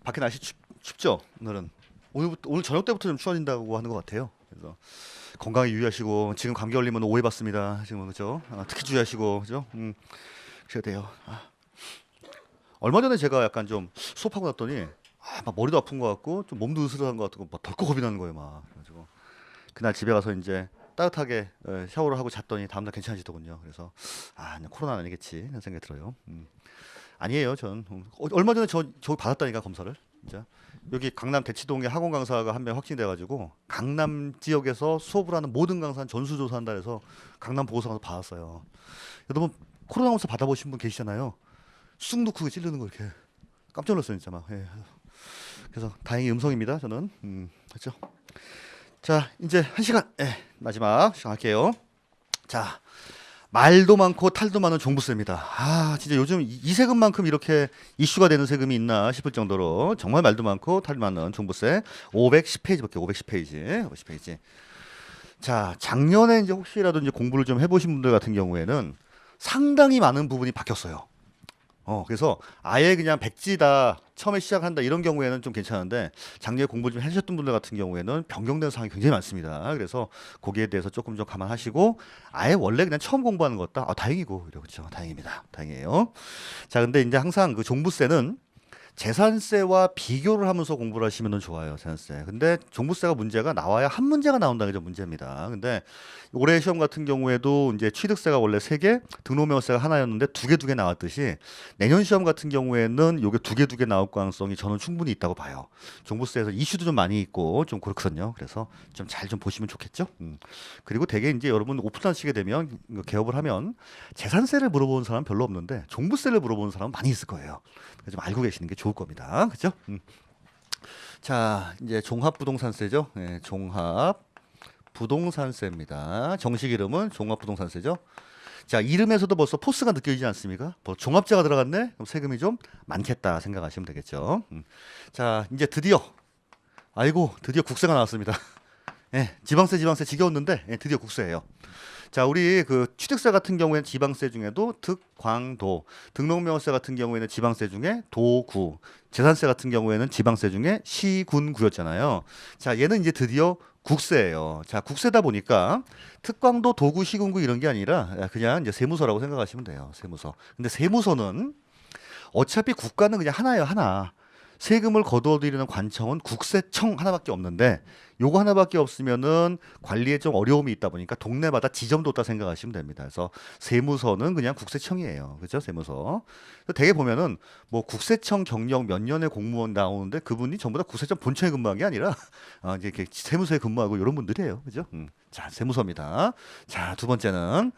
밖에 날씨 춥죠? 오늘 저녁 때부터 좀 추워진다고 하는 것 같아요. 그래서 건강에 유의하시고 지금 감기 걸리면 오해 받습니다. 지금 그죠? 특히 주의하시고 그죠? 그래야 돼요. 얼마 전에 제가 약간 좀 수업하고 났더니 막 머리도 아픈 것 같고 좀 몸도 으스러한 것 같고 막 덜컥 겁이 나는 거예요. 막 그래가지고 그날 집에 가서 이제 따뜻하게 샤워를 하고 잤더니 다음날 괜찮아지더군요. 그래서 그냥 코로나는 아니겠지 이런 생각이 들어요. 아니에요. 전 얼마 전에 저 받았다니까 검사를. 진짜 여기 강남 대치동에 학원 강사가 한 명 확진돼가지고 강남 지역에서 수업을 하는 모든 강사 전수조사한다 해서 강남 보고서 가서 받았어요. 여러분 코로나 검사 받아보신 분 계시잖아요. 쑥 놓고 찌르는 거 이렇게 깜짝 놀랐어요 진짜 막. 예. 그래서 다행히 음성입니다 저는. 그렇죠. 자 이제 한 시간 마지막 시작할게요. 자 말도 많고 탈도 많은 종부세입니다. 진짜 요즘 이 세금만큼 이렇게 이슈가 되는 세금이 있나 싶을 정도로 정말 말도 많고 탈도 많은 종부세 510페이지 볼게요. 510페이지. 510페이지. 자, 작년에 이제 혹시라도 이제 공부를 좀 해보신 분들 같은 경우에는 상당히 많은 부분이 바뀌었어요. 그래서 아예 그냥 백지다 처음에 시작한다 이런 경우에는 좀 괜찮은데 작년에 공부 좀 해주셨던 분들 같은 경우에는 변경된 사항이 굉장히 많습니다. 그래서 거기에 대해서 조금 좀 감안하시고 아예 원래 그냥 처음 공부하는 것다 다행이고 그렇죠. 다행입니다. 다행이에요. 자, 근데 이제 항상 그 종부세는 재산세와 비교를 하면서 공부를 하시면 좋아요, 재산세. 근데 종부세가 문제가 나와야 한 문제가 나온다는 게 문제입니다. 근데 올해 시험 같은 경우에도 이제 취득세가 원래 세 개, 등록명세가 하나였는데 두 개 나왔듯이 내년 시험 같은 경우에는 요게 두 개 나올 가능성이 저는 충분히 있다고 봐요. 종부세에서 이슈도 좀 많이 있고 좀 그렇거든요. 그래서 좀 잘 좀 보시면 좋겠죠. 그리고 대개 이제 여러분 오픈하시게 되면 개업을 하면 재산세를 물어보는 사람 별로 없는데 종부세를 물어보는 사람 많이 있을 거예요. 좀 알고 계시는 게 좋을 겁니다. 그죠? 자, 이제 종합부동산세죠. 네, 종합부동산세입니다. 정식 이름은 종합부동산세죠. 자, 이름에서도 벌써 포스가 느껴지지 않습니까? 종합제가 들어갔네? 그럼 세금이 좀 많겠다 생각하시면 되겠죠. 자, 이제 드디어 드디어 국세가 나왔습니다. 지방세 지겨웠는데 드디어 국세예요. 자, 우리 그 취득세 같은 경우에는 지방세 중에도 특광도, 등록명세 같은 경우에는 지방세 중에 도구, 재산세 같은 경우에는 지방세 중에 시군구였잖아요. 자, 얘는 이제 드디어 국세예요. 자, 국세다 보니까 특광도, 도구, 시군구 이런 게 아니라 그냥 이제 세무서라고 생각하시면 돼요. 세무서. 근데 세무서는 어차피 국가는 그냥 하나예요, 하나. 세금을 거두어들이는 관청은 국세청 하나밖에 없는데 요거 하나밖에 없으면은 관리에 좀 어려움이 있다 보니까 동네마다 지점 뒀다 생각하시면 됩니다. 그래서 세무서는 그냥 국세청이에요. 그죠? 세무서. 대개 보면은 뭐 국세청 경력 몇 년의 공무원 나오는데 그분이 전부 다 국세청 본청에 근무한 게 아니라 이제 이렇게 세무서에 근무하고 이런 분들이에요. 그죠? 자, 세무서입니다. 자, 두 번째는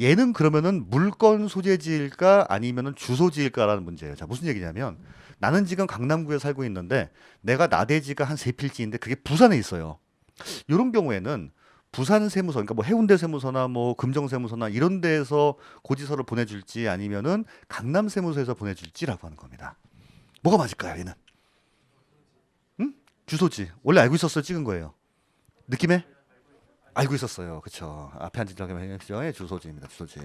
얘는 그러면은 물건 소재지일까 아니면은 주소지일까라는 문제예요. 자, 무슨 얘기냐면 나는 지금 강남구에 살고 있는데 내가 나대지가 한 세 필지인데 그게 부산에 있어요. 이런 경우에는 부산 세무서, 그러니까 뭐 해운대 세무서나 뭐 금정 세무서나 이런 데에서 고지서를 보내줄지 아니면은 강남 세무서에서 보내줄지라고 하는 겁니다. 뭐가 맞을까요, 얘는? 응? 주소지. 원래 알고 있었어요, 찍은 거예요. 느낌에? 알고 있었어요. 그쵸. 앞에 앉은 적이 주소지입니다. 주소지.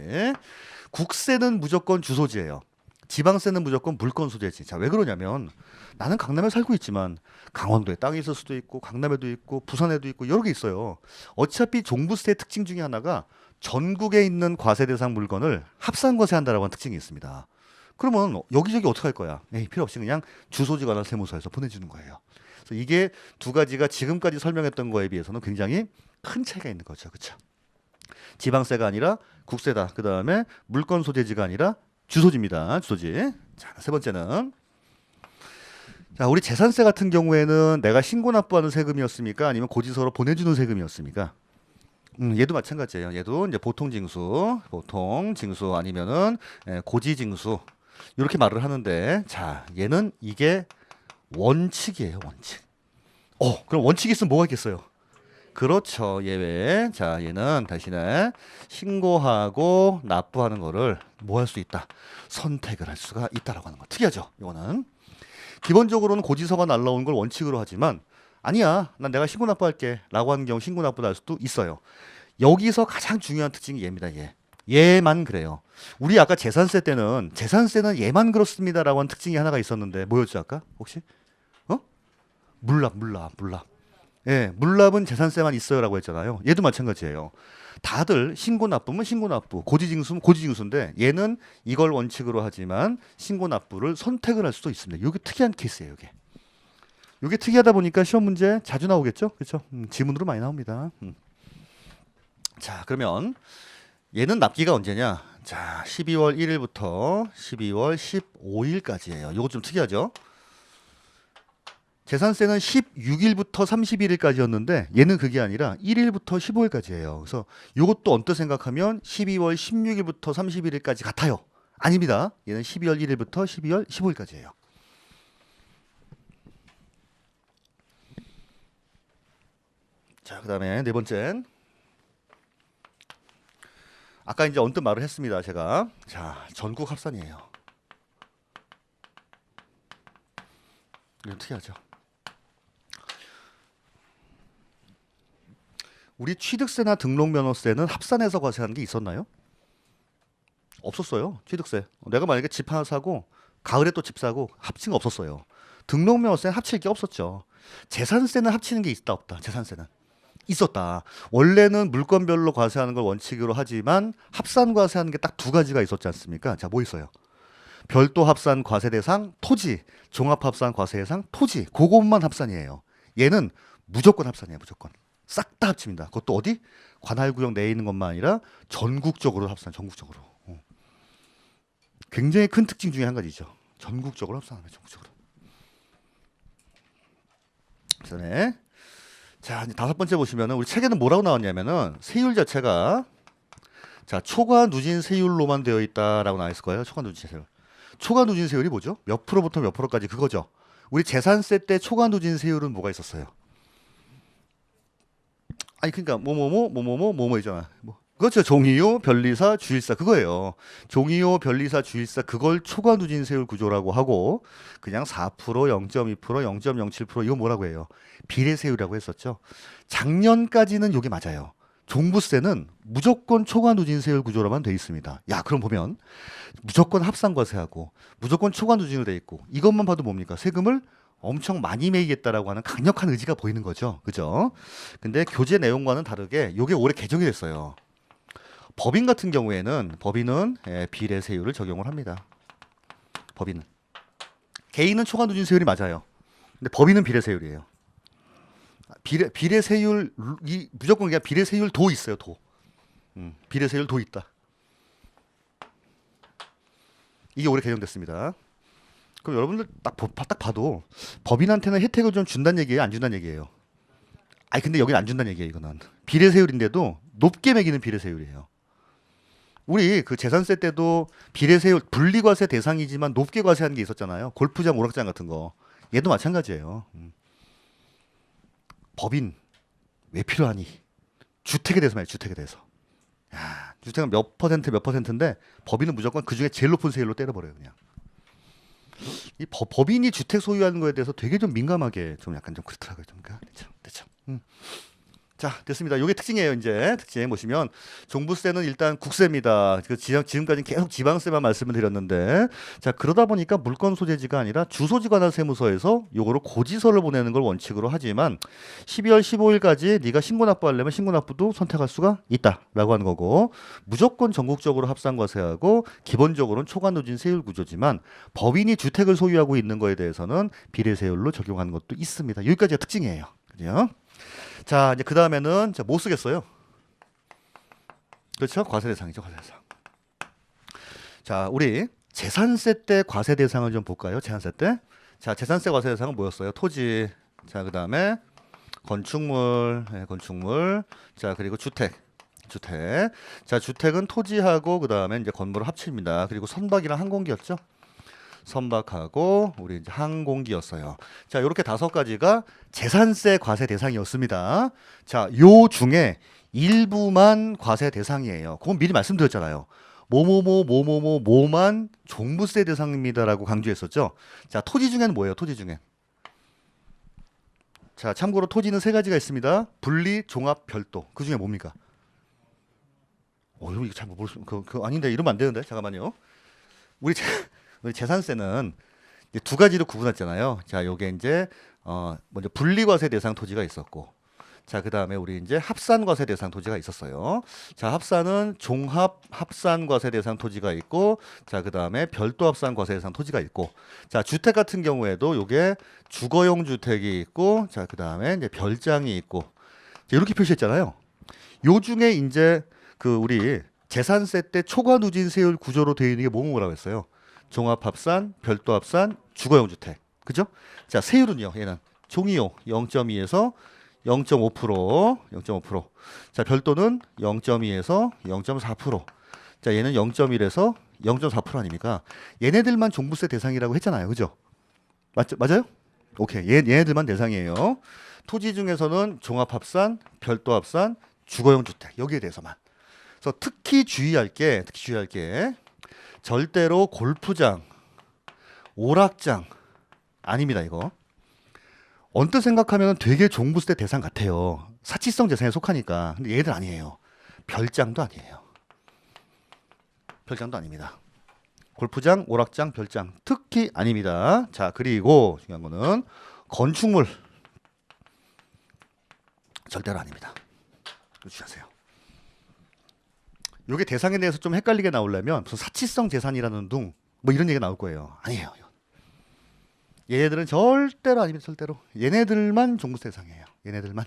국세는 무조건 주소지예요. 지방세는 무조건 물건 소재지. 자, 왜 그러냐면 나는 강남에 살고 있지만 강원도에 땅이 있을 수도 있고 강남에도 있고 부산에도 있고 여러 개 있어요. 어차피 종부세의 특징 중에 하나가 전국에 있는 과세 대상 물건을 합산 과세한다라고 하는 특징이 있습니다. 그러면 여기저기 어떻게 할 거야? 필요 없이 그냥 주소지 관할 세무서에서 보내주는 거예요. 그래서 이게 두 가지가 지금까지 설명했던 거에 비해서는 굉장히 큰 차이가 있는 거죠. 그렇죠? 지방세가 아니라 국세다. 그다음에 물건 소재지가 아니라 주소지입니다. 주소지. 자, 세 번째는 자, 우리 재산세 같은 경우에는 내가 신고 납부하는 세금이었습니까? 아니면 고지서로 보내주는 세금이었습니까? 얘도 마찬가지예요. 얘도 이제 보통 징수 아니면은 고지 징수 이렇게 말을 하는데 자, 얘는 이게 원칙이에요, 원칙. 그럼 원칙이 있으면 뭐가 있겠어요? 그렇죠. 예외. 자, 얘는 대신에 신고하고 납부하는 거를 뭐 할 수 있다? 선택을 할 수가 있다라고 하는 거. 특이하죠? 이거는. 기본적으로는 고지서가 날라오는 걸 원칙으로 하지만 아니야. 난 내가 신고 납부할게. 라고 하는 경우 신고 납부할 수도 있어요. 여기서 가장 중요한 특징이 얘입니다. 얘. 얘만 그래요. 우리 아까 재산세 때는 재산세는 얘만 그렇습니다라고 하는 특징이 하나가 있었는데 뭐였죠 아까? 혹시? 물납. 예, 물납은 재산세만 있어요라고 했잖아요. 얘도 마찬가지예요. 다들 신고납부면 신고납부, 고지징수면 고지징수인데 얘는 이걸 원칙으로 하지만 신고납부를 선택을 할 수도 있습니다. 이게 특이한 케이스예요. 이게 특이하다 보니까 시험 문제 자주 나오겠죠, 그렇죠? 지문으로 많이 나옵니다. 자, 그러면 얘는 납기가 언제냐? 자, 12월 1일부터 12월 15일까지예요. 이거 좀 특이하죠? 재산세는 16일부터 31일까지였는데 얘는 그게 아니라 1일부터 15일까지예요. 그래서 이것도 언뜻 생각하면 12월 16일부터 31일까지 같아요. 아닙니다. 얘는 12월 1일부터 12월 15일까지예요. 자, 그다음에 네 번째. 아까 이제 언뜻 말을 했습니다. 제가. 자, 전국 합산이에요. 이거 특이하죠. 우리 취득세나 등록면허세는 합산해서 과세하는 게 있었나요? 없었어요. 취득세. 내가 만약에 집 하나 사고 가을에 또 집 사고 합친 거 없었어요. 등록면허세는 합칠 게 없었죠. 재산세는 합치는 게 있다 없다. 재산세는 있었다. 원래는 물건별로 과세하는 걸 원칙으로 하지만 합산 과세하는 게 딱 두 가지가 있었지 않습니까? 자, 뭐 있어요? 별도 합산 과세 대상 토지, 종합 합산 과세 대상 토지. 그것만 합산이에요. 얘는 무조건 합산이에요. 무조건. 싹 다 합칩니다. 그것도 어디? 관할구역 내에 있는 것만 아니라 전국적으로 합산. 전국적으로. 굉장히 큰 특징 중에 한 가지죠. 전국적으로 합산합니다. 전국적으로. 그다음에 자, 이제 다섯 번째 보시면은 우리 책에는 뭐라고 나왔냐면은 세율 자체가 자, 초과 누진 세율로만 되어 있다라고 나와 있을 거예요. 초과 누진 세율. 초과 누진 세율이 뭐죠? 몇 프로부터 몇 프로까지 그거죠. 우리 재산세 때 초과 누진 세율은 뭐가 있었어요? 아니 그러니까 뭐뭐잖아. 뭐 그렇죠. 종이요, 변리사, 주일사 그거예요. 종이요, 변리사, 주일사 그걸 초과 누진 세율 구조라고 하고 그냥 4%, 0.2%, 0.07% 이거 뭐라고 해요? 비례 세율이라고 했었죠. 작년까지는 이게 맞아요. 종부세는 무조건 초과 누진 세율 구조로만 돼 있습니다. 야, 그럼 보면 무조건 합산과세하고 무조건 초과 누진으로 돼 있고 이것만 봐도 뭡니까? 세금을 엄청 많이 매기겠다라고 하는 강력한 의지가 보이는 거죠. 그죠? 근데 교재 내용과는 다르게 이게 올해 개정이 됐어요. 법인 같은 경우에는 법인은 비례세율을 적용을 합니다. 법인은. 개인은 초과 누진 세율이 맞아요. 근데 법인은 비례세율이에요. 비례세율이 무조건 그냥 비례세율도 있어요. 도. 비례세율도 있다. 이게 올해 개정됐습니다. 그럼 여러분들 딱 봐도 법인한테는 혜택을 좀 준다는 얘기예요? 안 준다는 얘기예요? 아니 근데 여기는 안 준다는 얘기예요. 이거는. 비례세율인데도 높게 매기는 비례세율이에요. 우리 그 재산세 때도 비례세율 분리과세 대상이지만 높게 과세하는 게 있었잖아요. 골프장, 오락장 같은 거. 얘도 마찬가지예요. 법인 왜 필요하니? 주택에 대해서 말이에요. 주택에 대해서. 야, 주택은 몇 퍼센트인데 법인은 무조건 그 중에 제일 높은 세율로 때려버려요. 그냥. 이 법인이 주택 소유하는 거에 대해서 되게 좀 민감하게 좀 약간 좀 그렇더라고요. 좀 그렇죠. 자, 됐습니다. 이게 특징이에요. 이제 특징 보시면 종부세는 일단 국세입니다. 지금까지는 계속 지방세만 말씀을 드렸는데 자, 그러다 보니까 물건 소재지가 아니라 주소지 관할 세무서에서 요거를 고지서를 보내는 걸 원칙으로 하지만 12월 15일까지 네가 신고납부하려면 신고납부도 선택할 수가 있다라고 하는 거고 무조건 전국적으로 합산과세하고 기본적으로는 초과누진 세율 구조지만 법인이 주택을 소유하고 있는 거에 대해서는 비례세율로 적용하는 것도 있습니다. 여기까지가 특징이에요. 그죠? 자, 이제 그 다음에는 못 쓰겠어요. 그렇죠? 과세 대상이죠, 과세 대상. 자, 우리 재산세 때 과세 대상을 좀 볼까요? 재산세 때. 자, 재산세 과세 대상은 뭐였어요? 토지. 자, 그 다음에 건축물, 건축물. 자, 그리고 주택. 자, 주택은 토지하고 그 다음에 이제 건물을 합칩니다. 그리고 선박이랑 항공기였죠? 선박하고 우리 이제 항공기였어요. 자, 이렇게 다섯 가지가 재산세 과세 대상이었습니다. 자, 요 중에 일부만 과세 대상이에요. 그건 미리 말씀드렸잖아요. 뭐만 종부세 대상입니다라고 강조했었죠. 자, 토지 중에는 뭐예요? 토지 중에. 자, 참고로 토지는 세 가지가 있습니다. 분리, 종합, 별도. 그 중에 뭡니까? 이거 잘 모르겠어요. 아닌데 이러면 안 되는데. 잠깐만요. 우리 재산세는 이제 두 가지로 구분했잖아요. 자, 요게 이제 먼저 분리과세 대상 토지가 있었고, 자, 그 다음에 우리 이제 합산과세 대상 토지가 있었어요. 자, 합산은 종합 합산과세 대상 토지가 있고, 자, 그 다음에 별도 합산과세 대상 토지가 있고, 자, 주택 같은 경우에도 요게 주거용 주택이 있고, 자, 그 다음에 이제 별장이 있고, 자, 이렇게 표시했잖아요. 요 중에 이제 그 우리 재산세 때 초과 누진세율 구조로 되어 있는 게 뭐라고 했어요? 종합합산, 별도합산, 주거용 주택. 그죠? 자, 세율은요. 얘는 종이요. 0.2에서 0.5%, 0.5%. 자, 별도는 0.2에서 0.4%. 자, 얘는 0.1에서 0.4% 아닙니까? 얘네들만 종부세 대상이라고 했잖아요. 그죠? 맞아요? 오케이. 얘네들만 대상이에요. 토지 중에서는 종합합산, 별도합산, 주거용 주택. 여기에 대해서만. 그래서 특히 주의할 게 절대로 골프장, 오락장 아닙니다. 이거 언뜻 생각하면 되게 종부세 대상 같아요. 사치성 재산에 속하니까. 근데 얘들 아니에요. 별장도 아니에요. 별장도 아닙니다. 골프장, 오락장, 별장 특히 아닙니다. 자, 그리고 중요한 거는 건축물 절대로 아닙니다. 주의하세요. 요게 대상에 대해서 좀 헷갈리게 나오려면 무슨 사치성 재산이라는 둥 뭐 이런 얘기가 나올 거예요. 아니에요. 얘네들은 절대로 아닙니다. 절대로. 얘네들만 종부세 대상이에요. 얘네들만.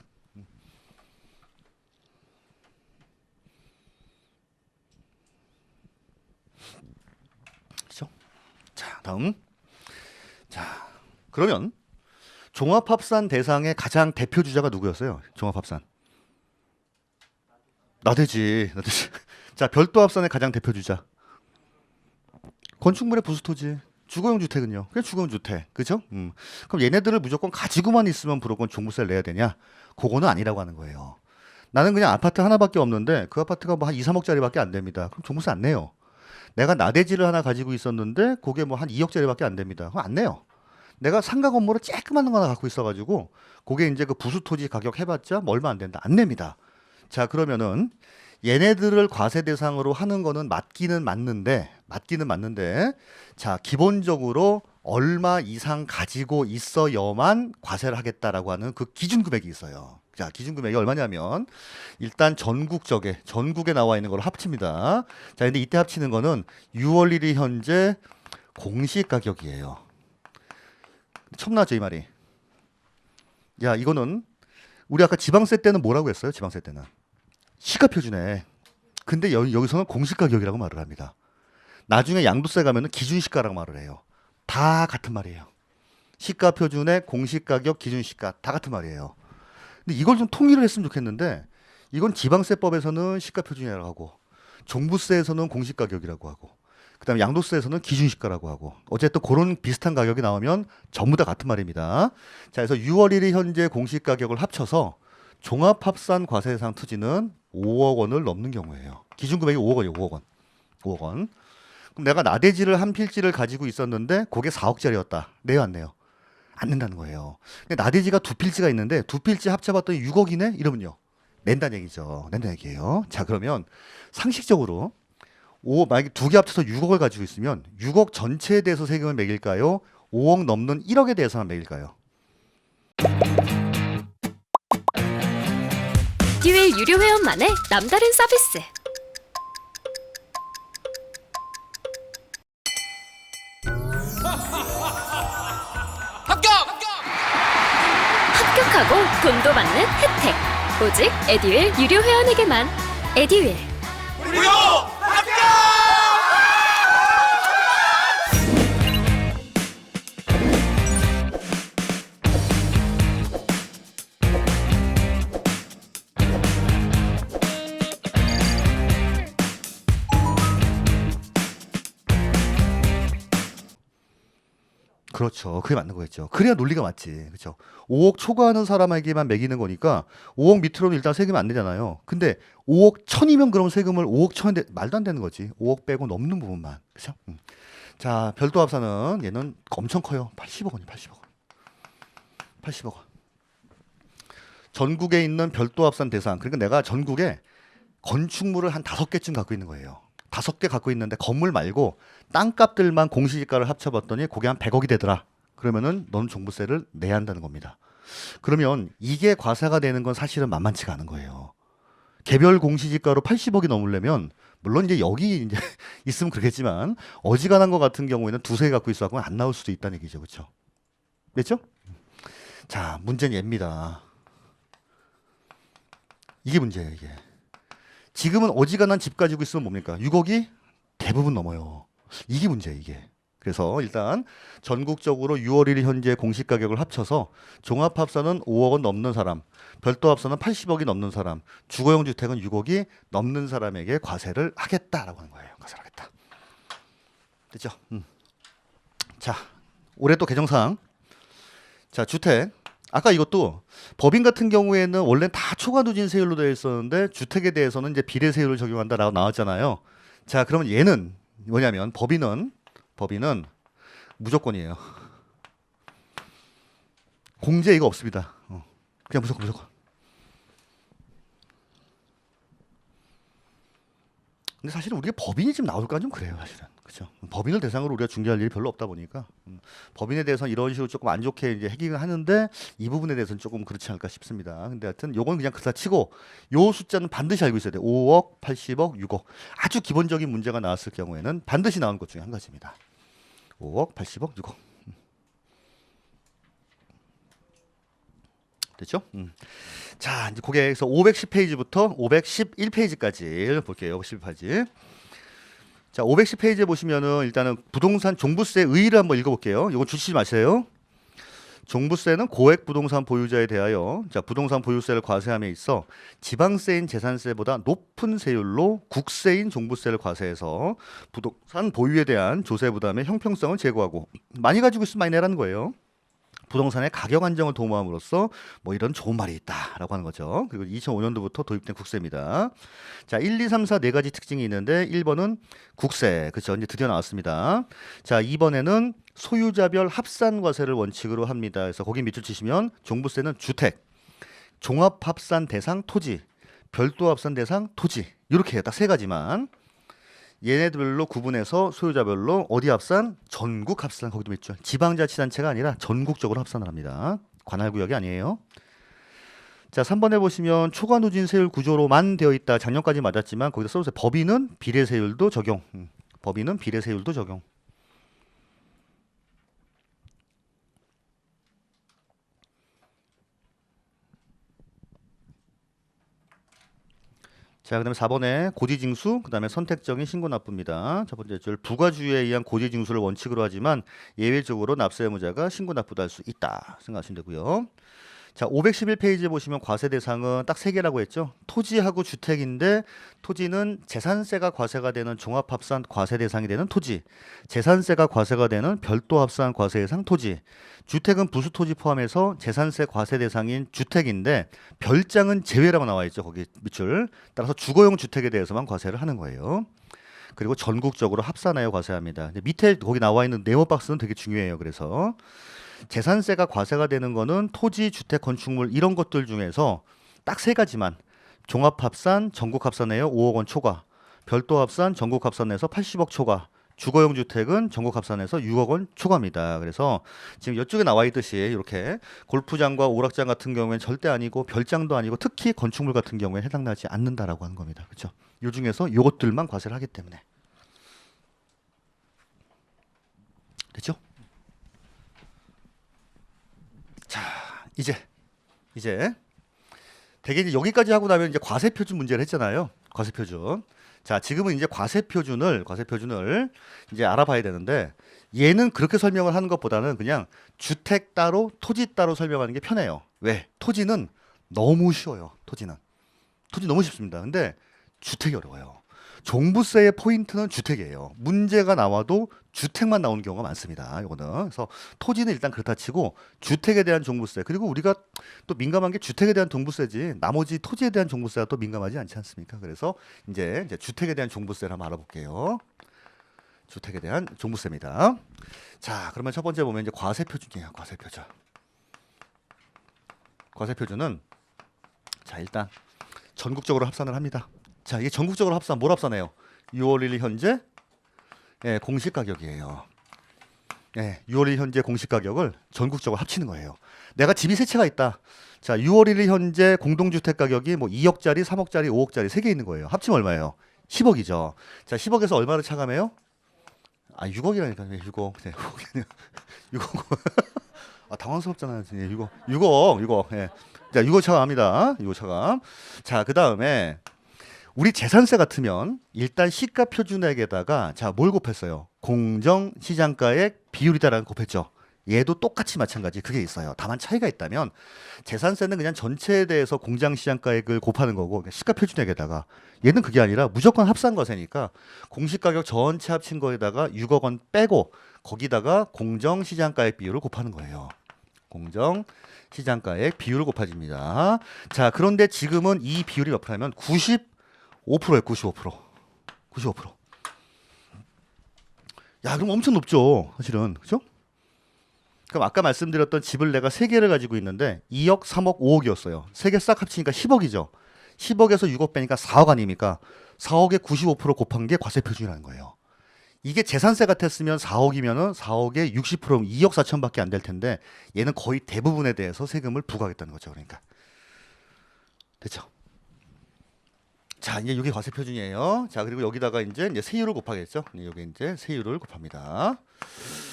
그렇죠? 자, 다음. 자, 그러면 종합합산 대상의 가장 대표 주자가 누구였어요? 종합합산. 나대지. 자, 별도합산의 가장 대표 주자. 건축물의 부수토지. 주거용 주택은요. 그냥 주거용 주택. 그죠? 그럼 얘네들을 무조건 가지고만 있으면 무조건 종부세를 내야 되냐? 그거는 아니라고 하는 거예요. 나는 그냥 아파트 하나밖에 없는데 그 아파트가 뭐 한 2, 3억짜리밖에 안 됩니다. 그럼 종부세 안 내요. 내가 나대지를 하나 가지고 있었는데 그게 뭐 한 2억짜리밖에 안 됩니다. 그럼 안 내요. 내가 상가 건물을 쬐끄만 거 하나 갖고 있어가지고 그게 이제 그 부수토지 가격 해봤자 뭐 얼마 안 된다. 안 냅니다. 자, 그러면은 얘네들을 과세 대상으로 하는 거는 맞기는 맞는데 자, 기본적으로 얼마 이상 가지고 있어야만 과세를 하겠다라고 하는 그 기준 금액이 있어요. 자, 기준 금액이 얼마냐면 일단 전국에 나와 있는 걸 합칩니다. 자, 근데 이때 합치는 거는 6월 1일 현재 공시 가격이에요. 처음 나왔죠, 이 말이. 야, 이거는 우리 아까 지방세 때는 뭐라고 했어요? 지방세 때는 시가 표준에. 근데 여기서는 공시 가격이라고 말을 합니다. 나중에 양도세 가면은 기준 시가라고 말을 해요. 다 같은 말이에요. 시가 표준에 공시 가격, 기준 시가 다 같은 말이에요. 근데 이걸 좀 통일을 했으면 좋겠는데 이건 지방세법에서는 시가 표준이라고 하고 종부세에서는 공시 가격이라고 하고 그다음에 양도세에서는 기준 시가라고 하고 어쨌든 그런 비슷한 가격이 나오면 전부 다 같은 말입니다. 자, 그래서 6월 1일 현재 공시 가격을 합쳐서 종합합산 과세대상 토지는 5억 원을 넘는 경우예요. 기준 금액이 5억 원이에요. 5억 원. 5억 원. 그럼 내가 나대지를 한 필지를 가지고 있었는데 그게 4억짜리였다. 내요, 안 내요? 안 낸다는 거예요. 근데 나대지가 두 필지가 있는데 두 필지 합쳐봤더니 6억이네? 이러면요. 낸다는 얘기죠. 낸다는 얘기예요. 자, 그러면 상식적으로 만약에 두 개 합쳐서 6억을 가지고 있으면 6억 전체에 대해서 세금을 매길까요? 5억 넘는 1억에 대해서만 매길까요? 에듀윌 유료 회원만의 남다른 서비스. 합격하고 돈도 받는 혜택. 오직 에듀윌 유료 회원에게만. 에듀윌. 무료 합격! 그렇죠. 그게 맞는 거겠죠. 그래야 논리가 맞지. 그렇죠. 5억 초과하는 사람에게만 매기는 거니까 5억 밑으로는 일단 세금이 안 내잖아요. 근데 5억 천이면 그럼 세금을 5억 천에 말도 안 되는 거지. 5억 빼고 넘는 부분만. 그렇죠? 자, 별도 합산은 얘는 엄청 커요. 80억 원이 80억 원. 80억 원. 전국에 있는 별도 합산 대상. 그러니까 내가 전국에 건축물을 한 5개쯤 갖고 있는 거예요. 5개 갖고 있는데 건물 말고 땅값들만 공시지가를 합쳐봤더니 그게 한 100억이 되더라. 그러면은 넌 종부세를 내야 한다는 겁니다. 그러면 이게 과세가 되는 건 사실은 만만치가 않은 거예요. 개별 공시지가로 80억이 넘으려면 물론 이제 여기 이제 있으면 그러겠지만 어지간한 거 같은 경우에는 두세 개 갖고 있어갖고 안 나올 수도 있다는 얘기죠, 그렇죠? 됐죠? 자, 문제는 얘입니다. 이게 문제예요, 이게. 지금은 어지간한 집 가지고 있으면 뭡니까? 6억이 대부분 넘어요. 이게 문제예요, 이게. 그래서 일단 전국적으로 6월 1일 현재 공시 가격을 합쳐서 종합합산은 5억 원 넘는 사람, 별도 합산은 80억이 넘는 사람, 주거용 주택은 6억이 넘는 사람에게 과세를 하겠다라고 하는 거예요. 과세를 하겠다. 됐죠? 자, 올해 또 개정사항. 자, 주택. 아까 이것도 법인 같은 경우에는 원래 다 초과 누진 세율로 되어 있었는데 주택에 대해서는 이제 비례 세율을 적용한다라고 나왔잖아요. 자, 그러면 얘는 뭐냐면 법인은 무조건이에요. 공제 이거 없습니다. 그냥 무조건. 근데 사실은 우리가 법인이 지금 나올까 좀 그래요, 사실은. 그렇죠? 법인을 대상으로 우리가 중개할 일이 별로 없다 보니까 법인에 대해서는 이런 식으로 조금 안 좋게 이제 해결을 하는데 이 부분에 대해서는 조금 그렇지 않을까 싶습니다. 근데 하여튼 요건 그냥 그렇다 치고 요 숫자는 반드시 알고 있어야 돼요. 5억, 80억, 6억. 아주 기본적인 문제가 나왔을 경우에는 반드시 나온 것 중에 한 가지입니다. 5억, 80억, 6억. 됐죠? 자, 이제 거기에서 510페이지부터 511페이지까지 볼게요. 511페이지. 자, 510페이지에 보시면은 일단은 부동산 종부세 의의를 한번 읽어볼게요. 이건 주시지 마세요. 종부세는 고액 부동산 보유자에 대하여 부동산 보유세를 과세함에 있어 지방세인 재산세보다 높은 세율로 국세인 종부세를 과세해서 부동산 보유에 대한 조세 부담의 형평성을 제고하고 많이 가지고 있으면 많이 내라는 거예요. 부동산의 가격 안정을 도모함으로써 뭐 이런 좋은 말이 있다라고 하는 거죠. 그리고 2005년도부터 도입된 국세입니다. 자, 1, 2, 3, 4 네 가지 특징이 있는데 1번은 국세. 그렇죠. 이제 드디어 나왔습니다. 자, 2번에는 소유자별 합산과세를 원칙으로 합니다. 그래서 거기 밑줄 치시면 종부세는 주택, 종합합산 대상 토지, 별도 합산 대상 토지 이렇게 딱 세 가지만 얘네들로 구분해서 소유자별로 어디 합산? 전국 합산. 거기도 있죠. 지방자치단체가 아니라 전국적으로 합산을 합니다. 관할구역이 아니에요. 자, 3번에 보시면 초과누진 세율 구조로만 되어 있다. 작년까지 맞았지만 거기다 써주세요. 법인은 비례세율도 적용. 법인은 비례세율도 적용. 자, 그다음에 4번에 고지징수, 그다음에 선택적인 신고 납부입니다. 첫 번째 줄 부과주의에 의한 고지징수를 원칙으로 하지만 예외적으로 납세 의무자가 신고 납부도 할 수 있다 생각하시면 되고요. 자, 511페이지에 보시면 과세 대상은 딱 세 개라고 했죠. 토지하고 주택인데 토지는 재산세가 과세가 되는 종합합산 과세 대상이 되는 토지, 재산세가 과세가 되는 별도 합산 과세 대상 토지, 주택은 부수 토지 포함해서 재산세 과세 대상인 주택인데 별장은 제외라고 나와 있죠. 거기 밑줄. 따라서 주거용 주택에 대해서만 과세를 하는 거예요. 그리고 전국적으로 합산하여 과세합니다. 근데 밑에 거기 나와 있는 네모 박스는 되게 중요해요. 그래서 재산세가 과세가 되는 거는 토지, 주택, 건축물 이런 것들 중에서 딱 세 가지만 종합합산, 전국합산에요 5억 원 초과, 별도 합산, 전국합산에서 80억 초과, 주거용 주택은 전국합산에서 6억 원 초과입니다. 그래서 지금 이쪽에 나와 있듯이 이렇게 골프장과 오락장 같은 경우에는 절대 아니고 별장도 아니고 특히 건축물 같은 경우에 해당나지 않는다라고 하는 겁니다. 그렇죠? 이 중에서 이것들만 과세를 하기 때문에. 됐죠? 자, 이제 대개 이제 여기까지 하고 나면 이제 과세 표준 문제를 했잖아요. 과세 표준. 자, 지금은 이제 과세 표준을 이제 알아봐야 되는데 얘는 그렇게 설명을 하는 것보다는 그냥 주택 따로, 토지 따로 설명하는 게 편해요. 왜? 토지는 너무 쉬워요. 토지 너무 쉽습니다. 근데 주택이 어려워요. 종부세의 포인트는 주택이에요. 문제가 나와도 주택만 나오는 경우가 많습니다. 이거는. 그래서 토지는 일단 그렇다 치고 주택에 대한 종부세, 그리고 우리가 또 민감한 게 주택에 대한 종부세지 나머지 토지에 대한 종부세가 또 민감하지 않지 않습니까? 그래서 이제 주택에 대한 종부세를 한번 알아볼게요. 주택에 대한 종부세입니다. 자, 그러면 첫 번째 보면 이제 과세 표준이에요. 과세 표준. 과세 표준은 자, 일단 전국적으로 합산을 합니다. 자, 이게 전국적으로 뭘 합산해요? 6월 1일 현재 공시 가격이에요. 예, 6월 1일 현재 공시 가격을 전국적으로 합치는 거예요. 내가 집이 세 채가 있다. 자, 6월 1일 현재 공동주택 가격이 뭐 2억짜리, 3억짜리, 5억짜리 세 개 있는 거예요. 합치면 얼마예요? 10억이죠. 자, 10억에서 얼마를 차감해요? 아, 6억이라니까. 왜 6억. 네, 6억. 아, 당황스럽잖아요. 6억. 예. 자, 6억 차감합니다. 6억 차감. 자, 그다음에 우리 재산세 같으면 일단 시가 표준액에다가 자, 뭘 곱했어요? 공정 시장가액 비율이다라는 거 곱했죠. 얘도 똑같이 마찬가지 그게 있어요. 다만 차이가 있다면 재산세는 그냥 전체에 대해서 공장 시장가액을 곱하는 거고 시가 표준액에다가 얘는 그게 아니라 무조건 합산 거세니까 공시가격 전체 합친 거에다가 6억 원 빼고 거기다가 공정 시장가액 비율을 곱하는 거예요. 공정 시장가액 비율을 곱해집니다. 자, 그런데 지금은 이 비율이 몇 프로냐면 95%예요. 95%. 95%. 야, 그럼 엄청 높죠. 사실은. 그죠? 그럼 아까 말씀드렸던 집을 내가 3개를 가지고 있는데 2억, 3억, 5억이었어요. 3개 싹 합치니까 10억이죠. 10억에서 6억 빼니까 4억 아닙니까? 4억에 95% 곱한 게 과세 표준이라는 거예요. 이게 재산세 같았으면 4억이면은 4억에 60%면 2억 4천밖에 안 될 텐데 얘는 거의 대부분에 대해서 세금을 부과하겠다는 거죠. 그러니까. 됐죠? 자, 이제 이게 과세 표준이에요. 자, 그리고 여기다가 이제 세율을 곱하겠죠. 여기 이제 세율을 곱합니다.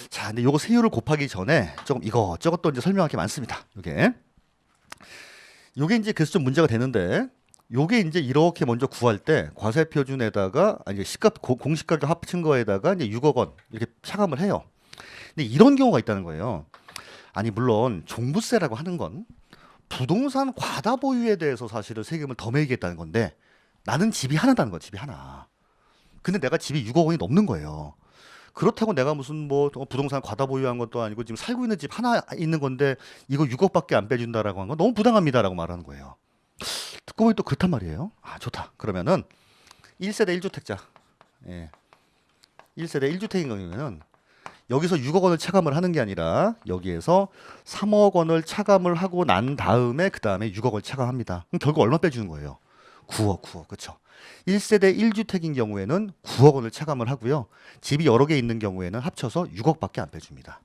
자, 근데 요거 세율을 곱하기 전에 조금 이것저것 또 이제 설명할 게 많습니다. 요게 이제 그래서 좀 문제가 되는데 요게 이제 이렇게 먼저 구할 때 과세 표준에다가 아니 공시가격 합친 거에다가 이제 6억 원 이렇게 차감을 해요. 근데 이런 경우가 있다는 거예요. 아니 물론 종부세라고 하는 건 부동산 과다 보유에 대해서 사실은 세금을 더 매기겠다는 건데 나는 집이 하나다는 거야, 집이 하나. 근데 내가 집이 6억 원이 넘는 거예요. 그렇다고 내가 무슨 뭐 부동산 과다 보유한 것도 아니고 지금 살고 있는 집 하나 있는 건데 이거 6억밖에 안 빼준다라고 한 건 너무 부당합니다라고 말하는 거예요. 듣고 보니 또 그렇단 말이에요. 아, 좋다. 그러면은 1세대 1주택자. 예. 1세대 1주택인 경우에는 여기서 6억 원을 차감을 하는 게 아니라 여기에서 3억 원을 차감을 하고 난 다음에 그 다음에 6억 원을 차감합니다. 그럼 결국 얼마 빼주는 거예요? 9억. 그렇죠. 1세대 1주택인 경우에는 9억 원을 차감을 하고요. 집이 여러 개 있는 경우에는 합쳐서 6억밖에 안 빼줍니다.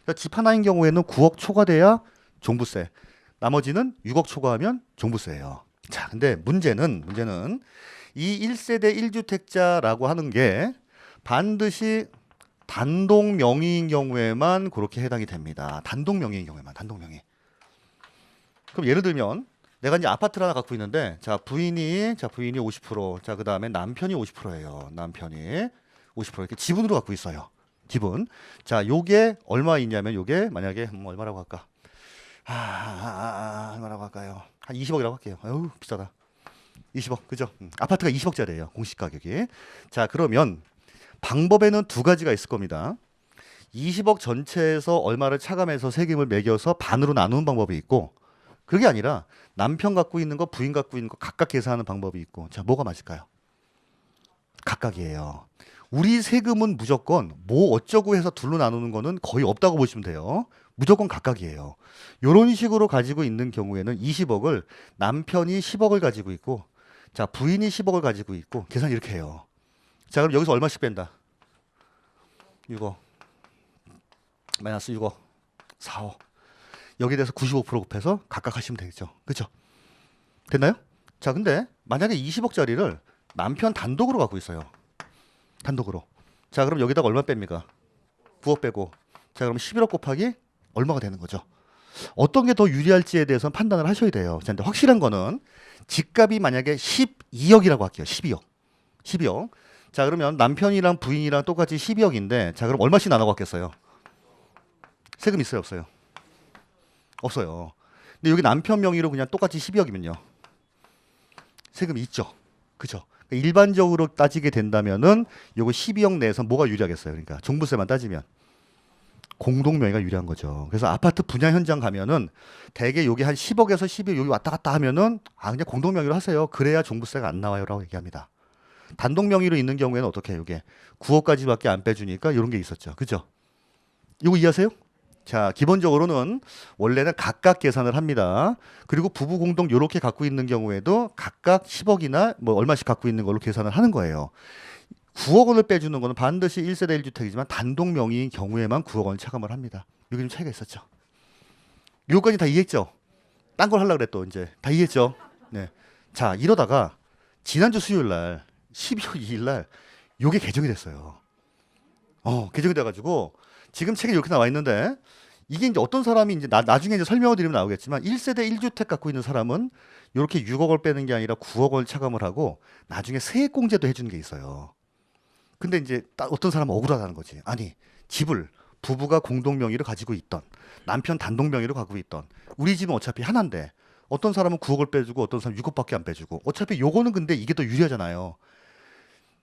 그러니까 집 하나인 경우에는 9억 초과돼야 종부세. 나머지는 6억 초과하면 종부세예요. 자, 근데 문제는 이 1세대 1주택자라고 하는 게 반드시 단독 명의인 경우에만 그렇게 해당이 됩니다. 단독 명의인 경우에만, 단독 명의. 그럼 예를 들면 내가 이제 아파트를 하나 갖고 있는데 부인이 50%, 자, 그다음에 남편이 50%예요. 남편이 50% 이렇게 지분으로 갖고 있어요. 지분. 자, 요게 얼마 있냐면 요게 만약에 얼마라고 할까? 얼마라고 할까요? 한 20억이라고 할게요. 아유, 비싸다. 20억. 그죠? 아파트가 20억짜리예요. 공시 가격이. 자, 그러면 방법에는 두 가지가 있을 겁니다. 20억 전체에서 얼마를 차감해서 세금을 매겨서 반으로 나누는 방법이 있고 그게 아니라 남편 갖고 있는 거, 부인 갖고 있는 거 각각 계산하는 방법이 있고. 자, 뭐가 맞을까요? 각각이에요. 우리 세금은 무조건 뭐 어쩌고 해서 둘로 나누는 거는 거의 없다고 보시면 돼요. 무조건 각각이에요. 이런 식으로 가지고 있는 경우에는 20억을 남편이 10억을 가지고 있고 자, 부인이 10억을 가지고 있고 계산 이렇게 해요. 자, 그럼 여기서 얼마씩 뺀다? 6억 마이너스 6억 4억 여기에 대해서 95% 곱해서 각각 하시면 되겠죠. 그렇죠? 됐나요? 자, 근데 만약에 20억짜리를 남편 단독으로 갖고 있어요. 단독으로. 자, 그럼 여기다가 얼마 뺍니까? 9억 빼고. 자, 그럼 11억 곱하기 얼마가 되는 거죠? 어떤 게 더 유리할지에 대해서는 판단을 하셔야 돼요. 자, 근데 확실한 거는 집값이 만약에 12억이라고 할게요. 12억. 자, 그러면 남편이랑 부인이랑 똑같이 12억인데 자, 그럼 얼마씩 나눠 갖겠어요? 세금 있어요, 없어요? 없어요. 근데 여기 남편 명의로 그냥 똑같이 12억이면요. 세금이 있죠. 그죠? 그러니까 일반적으로 따지게 된다면은 요거 12억 내에서 뭐가 유리하겠어요? 그러니까 종부세만 따지면 공동 명의가 유리한 거죠. 그래서 아파트 분양 현장 가면은 대개 요게 한 10억에서 12억 여기 왔다 갔다 하면은 그냥 공동 명의로 하세요. 그래야 종부세가 안 나와요라고 얘기합니다. 단독 명의로 있는 경우에는 어떻게 해요? 요게 9억까지밖에 안 빼주니까 이런 게 있었죠. 그죠? 이거 이해하세요? 자, 기본적으로는 원래는 각각 계산을 합니다. 그리고 부부 공동 요렇게 갖고 있는 경우에도 각각 10억이나 뭐 얼마씩 갖고 있는 걸로 계산을 하는 거예요. 9억 원을 빼주는 거는 반드시 1세대 1주택이지만 단독 명의인 경우에만 9억 원을 차감을 합니다. 여기 좀 차이가 있었죠. 요까지 다 이해했죠? 딴 걸 하려고 그랬또 이제 다 이해했죠? 네. 자, 이러다가 지난주 수요일 날 12월 2일 날 요게 개정이 됐어요. 개정이 돼가지고 지금 책에 이렇게 나와 있는데 이게 이제 어떤 사람이 이제 나중에 이제 설명을 드리면 나오겠지만 1세대 1주택 갖고 있는 사람은 이렇게 6억 을 빼는 게 아니라 9억 원을 차감을 하고 나중에 세액공제도 해주는 게 있어요. 근데 이제 어떤 사람은 억울하다는 거지. 아니, 집을 부부가 공동 명의로 가지고 있던, 남편 단독 명의로 가지고 있던, 우리 집은 어차피 하나인데 어떤 사람은 9억을 빼주고 어떤 사람은 6억밖에 안 빼주고, 어차피 요거는 근데 이게 더 유리하잖아요.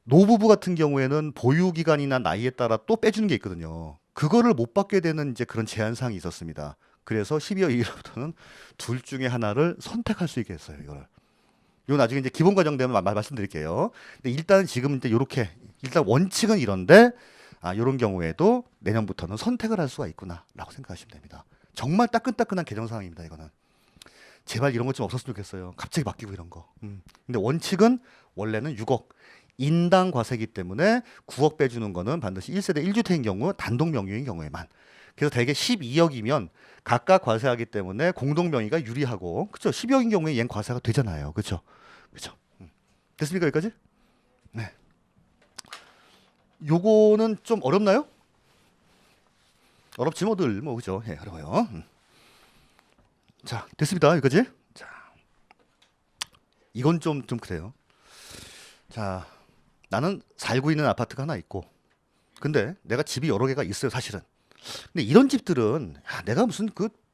노부부 같은 경우에는 보유 기간이나 나이에 따라 또 빼주는 게 있거든요. 그거를 못 받게 되는 이제 그런 제한사항이 있었습니다. 그래서 12월 2일부터는 둘 중에 하나를 선택할 수 있게 했어요. 이거를. 요 나중에 이제 기본 과정 되면 말씀드릴게요. 근데 일단 지금 이제 요렇게 일단 원칙은 이런데 요런 경우에도 내년부터는 선택을 할 수가 있구나라고 생각하시면 됩니다. 정말 따끈따끈한 개정 사항입니다. 이거는. 제발 이런 것 좀 없었으면 좋겠어요. 갑자기 바뀌고 이런 거. 근데 원칙은 원래는 6억. 인당 과세기 때문에 9억 빼주는 거는 반드시 1세대 1주택인 경우 단독 명의인 경우에만. 그래서 대개 12억이면 각각 과세하기 때문에 공동 명의가 유리하고, 그렇죠? 12억인 경우에 얘는 과세가 되잖아요. 그렇죠? 그렇죠? 됐습니까? 여기까지? 네. 요거는 좀 어렵나요? 어렵지 뭐들 뭐 그죠? 예, 어려워요. 자, 됐습니다. 여기까지. 자, 이건 좀 그래요. 자, 나는 살고 있는 아파트가 하나 있고, 근데 내가 집이 여러 개가 있어요, 사실은. 근데 이런 집들은 내가 무슨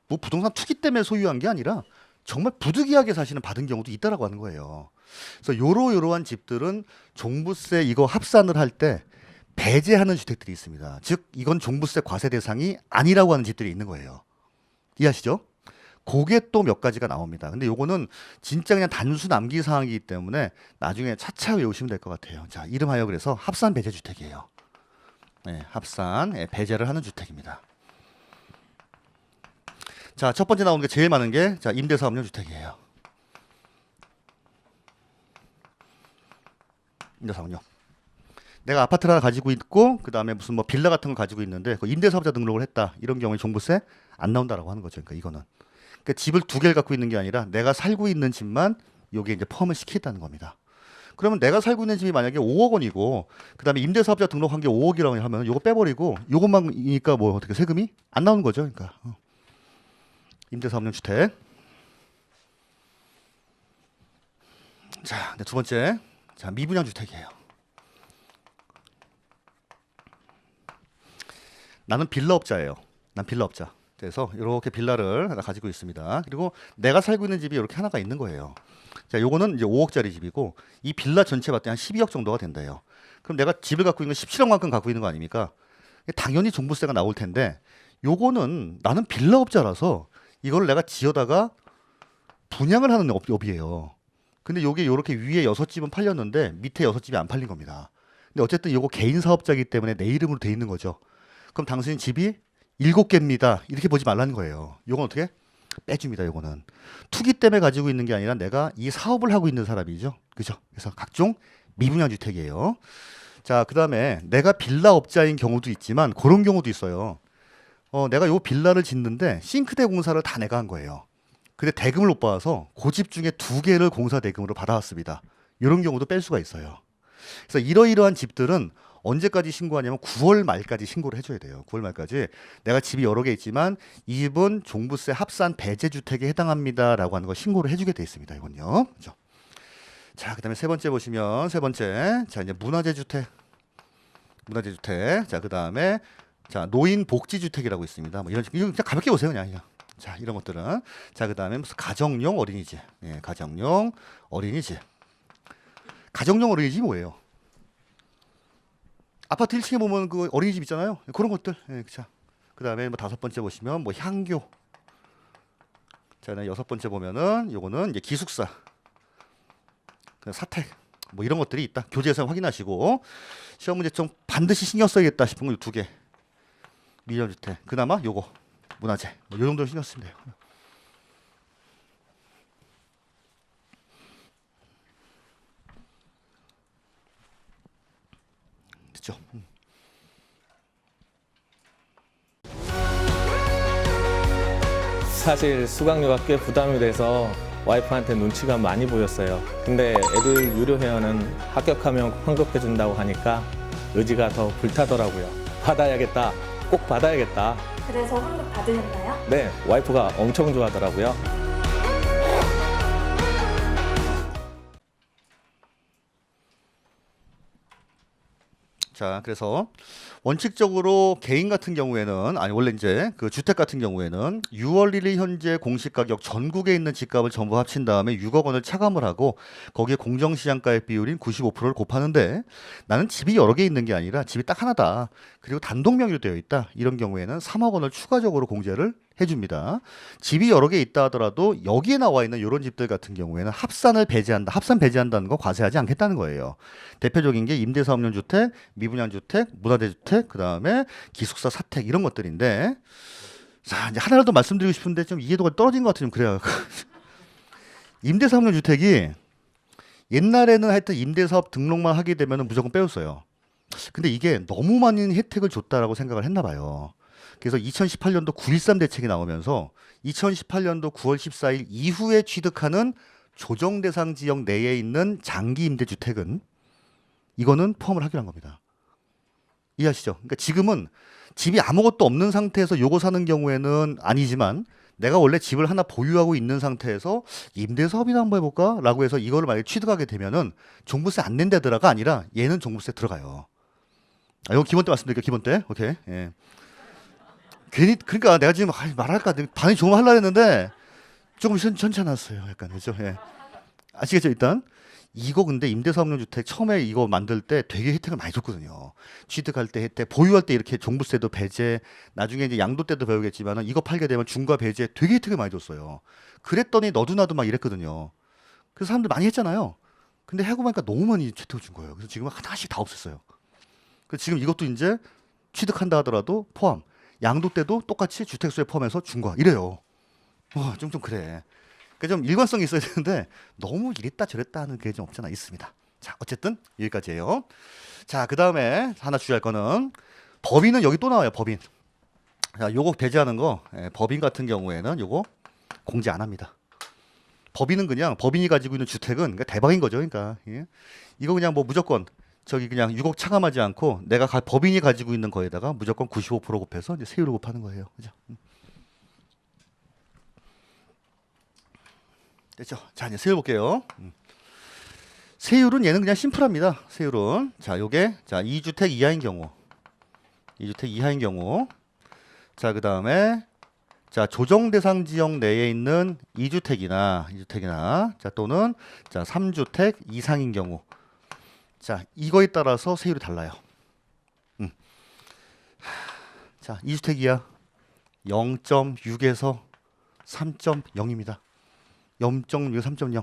뭐 부동산 투기 때문에 소유한 게 아니라 정말 부득이하게 사실은 받은 경우도 있다라고 하는 거예요. 그래서 요러한 집들은 종부세 이거 합산을 할 때 배제하는 주택들이 있습니다. 즉 이건 종부세 과세 대상이 아니라고 하는 집들이 있는 거예요. 이해하시죠? 그게 또 몇 가지가 나옵니다. 근데 요거는 진짜 그냥 단수 남기 사항이기 때문에 나중에 차차 외우시면 될 것 같아요. 자, 이름하여 그래서 합산 배제 주택이에요. 네, 합산 배제를 하는 주택입니다. 자, 첫 번째 나오는 게 제일 많은 게 임대사업용 주택이에요. 임대사업용. 내가 아파트를 하나 가지고 있고 그다음에 무슨 뭐 빌라 같은 걸 가지고 있는데 그 임대사업자 등록을 했다. 이런 경우에 종부세 안 나온다라고 하는 거죠. 그러니까 이거는. 그러니까 집을 두 개를 갖고 있는 게 아니라 내가 살고 있는 집만 요게 이제 포함을 시키겠다는 겁니다. 그러면 내가 살고 있는 집이 만약에 5억 원이고 그다음에 임대사업자 등록한 게 5억이라고 하면 요거 빼버리고 요것만이니까 뭐 어떻게 세금이 안 나오는 거죠. 그러니까 임대사업용 주택. 자, 두 번째. 자, 미분양 주택이에요. 나는 빌라업자예요. 난 빌라업자. 그래서 이렇게 빌라를 하나 가지고 있습니다. 그리고 내가 살고 있는 집이 이렇게 하나가 있는 거예요. 자, 요거는 이제 5억짜리 집이고 이 빌라 전체 봤더니 한 12억 정도가 된대요. 그럼 내가 집을 갖고 있는 건 17억만큼 갖고 있는 거 아닙니까? 당연히 종부세가 나올 텐데 요거는 나는 빌라업자라서 이걸 내가 지어다가 분양을 하는 업이에요. 근데 요게 요렇게 위에 6집은 팔렸는데 밑에 6집이 안 팔린 겁니다. 근데 어쨌든 요거 개인 사업자이기 때문에 내 이름으로 돼 있는 거죠. 그럼 당신이 집이 7개입니다. 이렇게 보지 말라는 거예요. 요건 어떻게? 빼줍니다. 요거는. 투기 때문에 가지고 있는 게 아니라 내가 이 사업을 하고 있는 사람이죠. 그죠? 그래서 각종 미분양 주택이에요. 자, 그다음에 내가 빌라업자인 경우도 있지만 그런 경우도 있어요. 내가 요 빌라를 짓는데 싱크대 공사를 다 내가 한 거예요. 근데 대금을 못 받아서 그 집 중에 2개를 공사 대금으로 받아왔습니다. 이런 경우도 뺄 수가 있어요. 그래서 이러이러한 집들은 언제까지 신고하냐면 9월 말까지 신고를 해줘야 돼요. 9월 말까지 내가 집이 여러 개 있지만 이 집은 종부세 합산 배제 주택에 해당합니다라고 하는 거 신고를 해주게 돼 있습니다. 이건요. 그렇죠? 자, 그다음에 세 번째 보시면 세 번째 자 이제 문화재 주택. 자, 그다음에 자 노인 복지 주택이라고 있습니다. 뭐 이런 이거 그냥 가볍게 보세요, 그냥. 자, 이런 것들은 자 그다음에 무슨 가정용 어린이집. 예, 가정용 어린이집. 가정용 어린이집이 뭐예요? 아파트 1층에 보면 그 어린이집 있잖아요. 그런 것들. 예, 자, 그다음에 뭐 다섯 번째 보시면 뭐 향교. 자, 여섯 번째 보면은 요거는 이제 기숙사. 사택. 뭐 이런 것들이 있다. 교재에서 확인하시고 시험 문제 좀 반드시 신경 써야겠다 싶은 거 2개. 미련 주택. 그나마 요거 문화재. 뭐 요 정도 신경 쓰면 돼요. 사실 수강료가 꽤 부담이 돼서 와이프한테 눈치가 많이 보였어요. 근데 에듀윌 유료 회원은 합격하면 환급해준다고 하니까 의지가 더 불타더라고요. 받아야겠다. 꼭 받아야겠다. 그래서 환급 받으셨나요? 네, 와이프가 엄청 좋아하더라고요. 자, 그래서 원칙적으로 개인 같은 경우에는 원래 이제 그 주택 같은 경우에는 6월 1일 현재 공시 가격 전국에 있는 집값을 전부 합친 다음에 6억 원을 차감을 하고 거기에 공정시장가액 비율인 95%를 곱하는데 나는 집이 여러 개 있는 게 아니라 집이 딱 하나다. 그리고 단독 명의로 되어 있다. 이런 경우에는 3억 원을 추가적으로 공제를 해줍니다. 집이 여러 개 있다 하더라도 여기에 나와 있는 이런 집들 같은 경우에는 합산을 배제한다. 합산 배제한다는 거 과세하지 않겠다는 거예요. 대표적인 게 임대사업용 주택, 미분양 주택, 문화대주택, 그 다음에 기숙사 사택 이런 것들인데, 자 이제 하나라도 말씀드리고 싶은데 좀 이해도가 떨어진 것 같아요. 좀 그래요. 임대사업용 주택이 옛날에는 하여튼 임대사업 등록만 하게 되면 무조건 빼줬어요. 근데 이게 너무 많은 혜택을 줬다라고 생각을 했나 봐요. 그래서 2018년도 9.13 대책이 나오면서 2018년도 9월 14일 이후에 취득하는 조정 대상 지역 내에 있는 장기 임대 주택은 이거는 포함을 하기로 한 겁니다. 이해하시죠? 그러니까 지금은 집이 아무것도 없는 상태에서 요거 사는 경우에는 아니지만 내가 원래 집을 하나 보유하고 있는 상태에서 임대사업이나 한번 해볼까? 라고 해서 이거를 만약에 취득하게 되면은 종부세 안 낸다더라가 아니라 얘는 종부세 들어가요. 이거 기본 때 말씀드릴게요. 기본 때. 오케이. 예. 괜히 그러니까 내가 지금 말할까 반응이 좀 하려고 했는데 조금 천천했어요. 약간 그죠? 예. 아시겠죠? 일단 이거 근데 임대사업용 주택 처음에 이거 만들 때 되게 혜택을 많이 줬거든요. 취득할 때 혜택, 보유할 때 이렇게 종부세도 배제, 나중에 이제 양도 때도 배우겠지만은 이거 팔게 되면 중과 배제 되게 혜택을 많이 줬어요. 그랬더니 너도 나도 막 이랬거든요. 그래서 사람들 많이 했잖아요. 근데 하고 보니까 너무 많이 혜택을 준 거예요. 그래서 지금은 하나씩 다 없앴어요. 그래서 지금 이것도 이제 취득한다 하더라도 포함. 양도 때도 똑같이 주택수에 포함해서 준 거야. 이래요. 좀 그래. 그러니까 좀 일관성이 있어야 되는데 너무 이랬다 저랬다 하는 게 좀 없잖아. 있습니다. 자, 어쨌든 여기까지예요. 자, 그 다음에 하나 주의할 거는 법인은 여기 또 나와요. 법인. 자, 요거 배제하는 거 법인 같은 경우에는 요거 공제 안 합니다. 법인은 그냥 법인이 가지고 있는 주택은 그러니까 대박인 거죠. 그러니까 예. 이거 그냥 뭐 무조건 저기 그냥 6억 차감하지 않고 내가 법인이 가지고 있는 거에다가 무조건 95% 곱해서 이제 세율을 곱하는 거예요. 그죠? 됐죠? 자, 이제 세율 볼게요. 세율은 얘는 그냥 심플합니다. 세율은. 자, 요게 자, 2주택 이하인 경우. 2주택 이하인 경우. 자, 그다음에 자, 조정 대상 지역 내에 있는 2주택이나 자, 또는 자, 3주택 이상인 경우. 자, 이거에 따라서 세율이 달라요. 자, 2주택 이하 0.6에서 3.0입니다. 0.6, 3.0.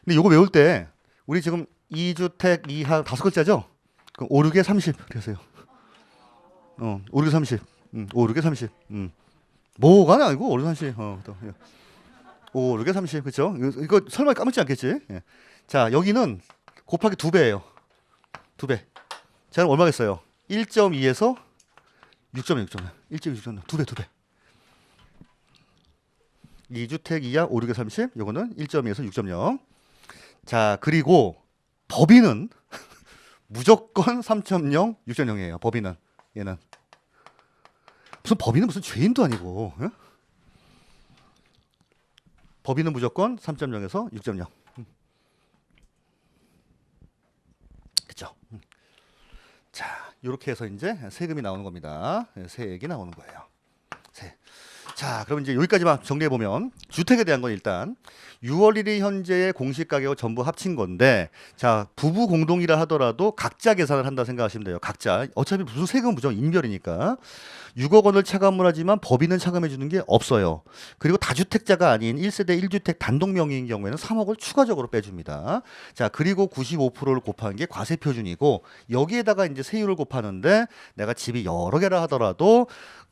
근데 요거 외울 때 우리 지금 2주택 이하 5글자죠? 그럼 5, 6에 30 그래서요. 5, 6에 30. 5, 6에 30. 뭐가 아니고 5, 6에 30. 5, 6에 30. 그렇죠? 이거 설마 까먹지 않겠지? 예. 자, 여기는 곱하기 2배예요. 2배. 자, 그럼 얼마겠어요? 1.2에서 6.0. 1.6. 2배. 2주택 이하 5, 6에 30. 요거는 1.2에서 6.0. 자, 그리고 법인은 무조건 3.0, 6.0이에요. 법인은. 얘는. 법인은 무슨 죄인도 아니고. 예? 법인은 무조건 3.0에서 6.0. 그죠? 자, 이렇게 해서 이제 세금이 나오는 겁니다. 세액이 나오는 거예요. 자, 그럼 이제 여기까지만 정리해 보면 주택에 대한 건 일단 6월 1일 현재의 공시 가격을 전부 합친 건데, 자, 부부 공동이라 하더라도 각자 계산을 한다 생각하시면 돼요. 각자. 어차피 무슨 세금은 무조건 인별이니까 6억 원을 차감을 하지만 법인은 차감해 주는 게 없어요. 그리고 다주택자가 아닌 1세대 1주택 단독 명의인 경우에는 3억을 추가적으로 빼줍니다. 자, 그리고 95%를 곱한 게 과세 표준이고, 여기에다가 이제 세율을 곱하는데 내가 집이 여러 개라 하더라도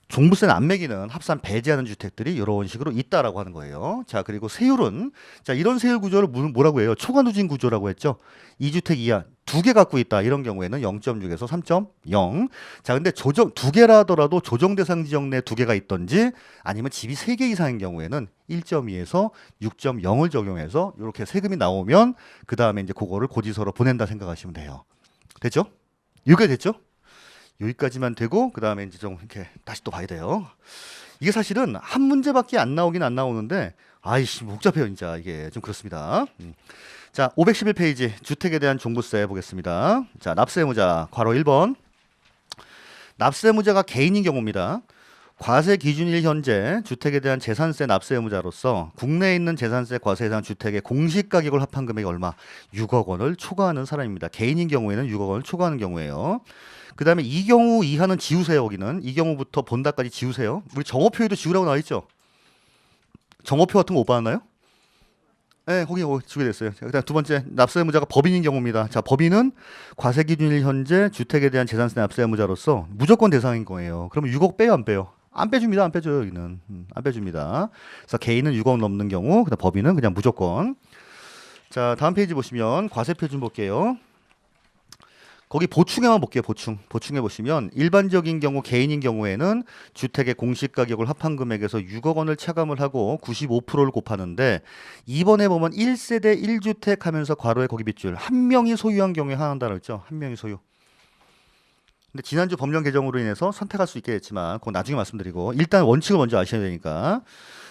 종부세는 안 매기는 합산 배제하는 주택들이 이런 식으로 있다라고 하는 거예요. 자, 그리고 세율은 자, 이런 세율 구조를 뭐라고 해요? 초과누진 구조라고 했죠. 2주택 이하 두 개 갖고 있다. 이런 경우에는 0.6에서 3.0. 자, 근데 두 개라 하더라도 조정 대상 지역 내 두 개가 있던지 아니면 집이 세 개 이상인 경우에는 1.2에서 6.0을 적용해서 이렇게 세금이 나오면 그 다음에 이제 그거를 고지서로 보낸다 생각하시면 돼요. 됐죠? 이게 됐죠? 여기까지만 되고 그 다음에 이제 좀 이렇게 다시 또 봐야 돼요. 이게 사실은 한 문제밖에 안 나오긴 안 나오는데 아이씨 복잡해요 진짜 이게 좀 그렇습니다. 자 511페이지 주택에 대한 종부세 보겠습니다. 자 납세의무자 괄호 1번 납세의무자가 개인인 경우입니다. 과세 기준일 현재 주택에 대한 재산세 납세 의무자로서 국내에 있는 재산세 과세 대상 주택의 공시 가격을 합한 금액이 얼마? 6억 원을 초과하는 사람입니다. 개인인 경우에는 6억 원을 초과하는 경우예요. 그 다음에 이 경우 이하는 지우세요. 여기는 이 경우부터 본다까지 지우세요. 우리 정오표에도 지우라고 나와 있죠. 정오표 같은 거 못 받았나요? 네, 거기 주게 됐어요. 자, 그다음 두 번째 납세 의무자가 법인인 경우입니다. 자, 법인은 과세 기준일 현재 주택에 대한 재산세 납세 의무자로서 무조건 대상인 거예요. 그러면 6억 빼요, 안 빼요? 안 빼줍니다, 안 빼줘요. 여기는 안 빼줍니다. 그래서 개인은 6억 넘는 경우, 그다음 법인은 그냥 무조건. 자, 다음 페이지 보시면 과세표 좀 볼게요. 거기 보충에만 볼게요. 보충에 보시면 일반적인 경우 개인인 경우에는 주택의 공시가격을 합한 금액에서 6억 원을 차감을 하고 95%를 곱하는데 이번에 보면 1세대 1주택 하면서 괄호에 거기 빗줄 한 명이 소유한 경우에 한한다고 했죠. 한 명이 소유. 근데 지난주 법령 개정으로 인해서 선택할 수 있게 됐지만 그건 나중에 말씀드리고 일단 원칙을 먼저 아셔야 되니까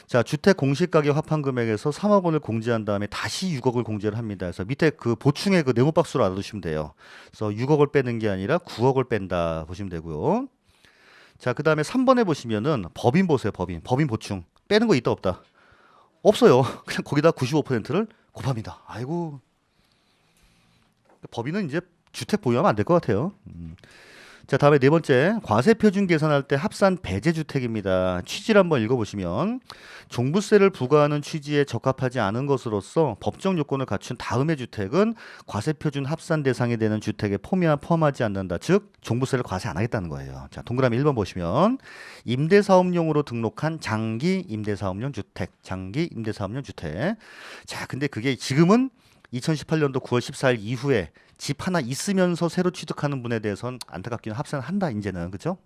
자 주택 공시가격 합한 금액에서 3억 원을 공제한 다음에 다시 6억을 공제를 합니다. 그래서 밑에 그 보충의 그 네모 박스로 알아두시면 돼요. 그래서 6억을 빼는 게 아니라 9억을 뺀다 보시면 되고요. 자 그다음에 3번에 보시면은 법인 보세요. 법인 보충 빼는 거 있다 없다? 없어요. 그냥 거기다 95%를 곱합니다. 아이고 법인은 이제 주택 보유하면 안 될 것 같아요. 자 다음에 네 번째 과세표준 계산할 때 합산 배제주택입니다. 취지를 한번 읽어보시면 종부세를 부과하는 취지에 적합하지 않은 것으로서 법정 요건을 갖춘 다음의 주택은 과세표준 합산 대상이 되는 주택에 포함하지 않는다. 즉 종부세를 과세 안 하겠다는 거예요. 자 동그라미 1번 보시면 임대사업용으로 등록한 장기 임대사업용 주택 자 근데 그게 지금은 2018년도 9월 14일 이후에 집 하나 있으면서 새로 취득하는 분에 대해서는 안타깝게는 합산을 한다 이제는 그죠?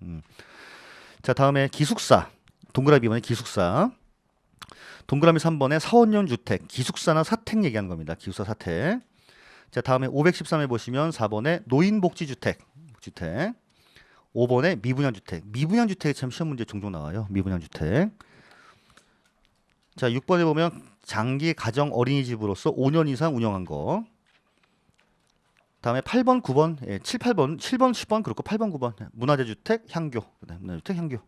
자 다음에 기숙사 동그라미 2번에 기숙사 동그라미 3번에 사원용 주택 기숙사나 사택 얘기하는 겁니다. 기숙사 사택. 자 다음에 513에 보시면 4번에 노인복지주택 5번에 미분양주택이 참 시험 문제 종종 나와요. 미분양주택. 자 6번에 보면 장기 가정 어린이집으로서 5년 이상 운영한 거. 다음에 8번, 9번, 7번, 10번 그렇고 8번, 9번 문화재 주택, 향교. 문화주택, 향교.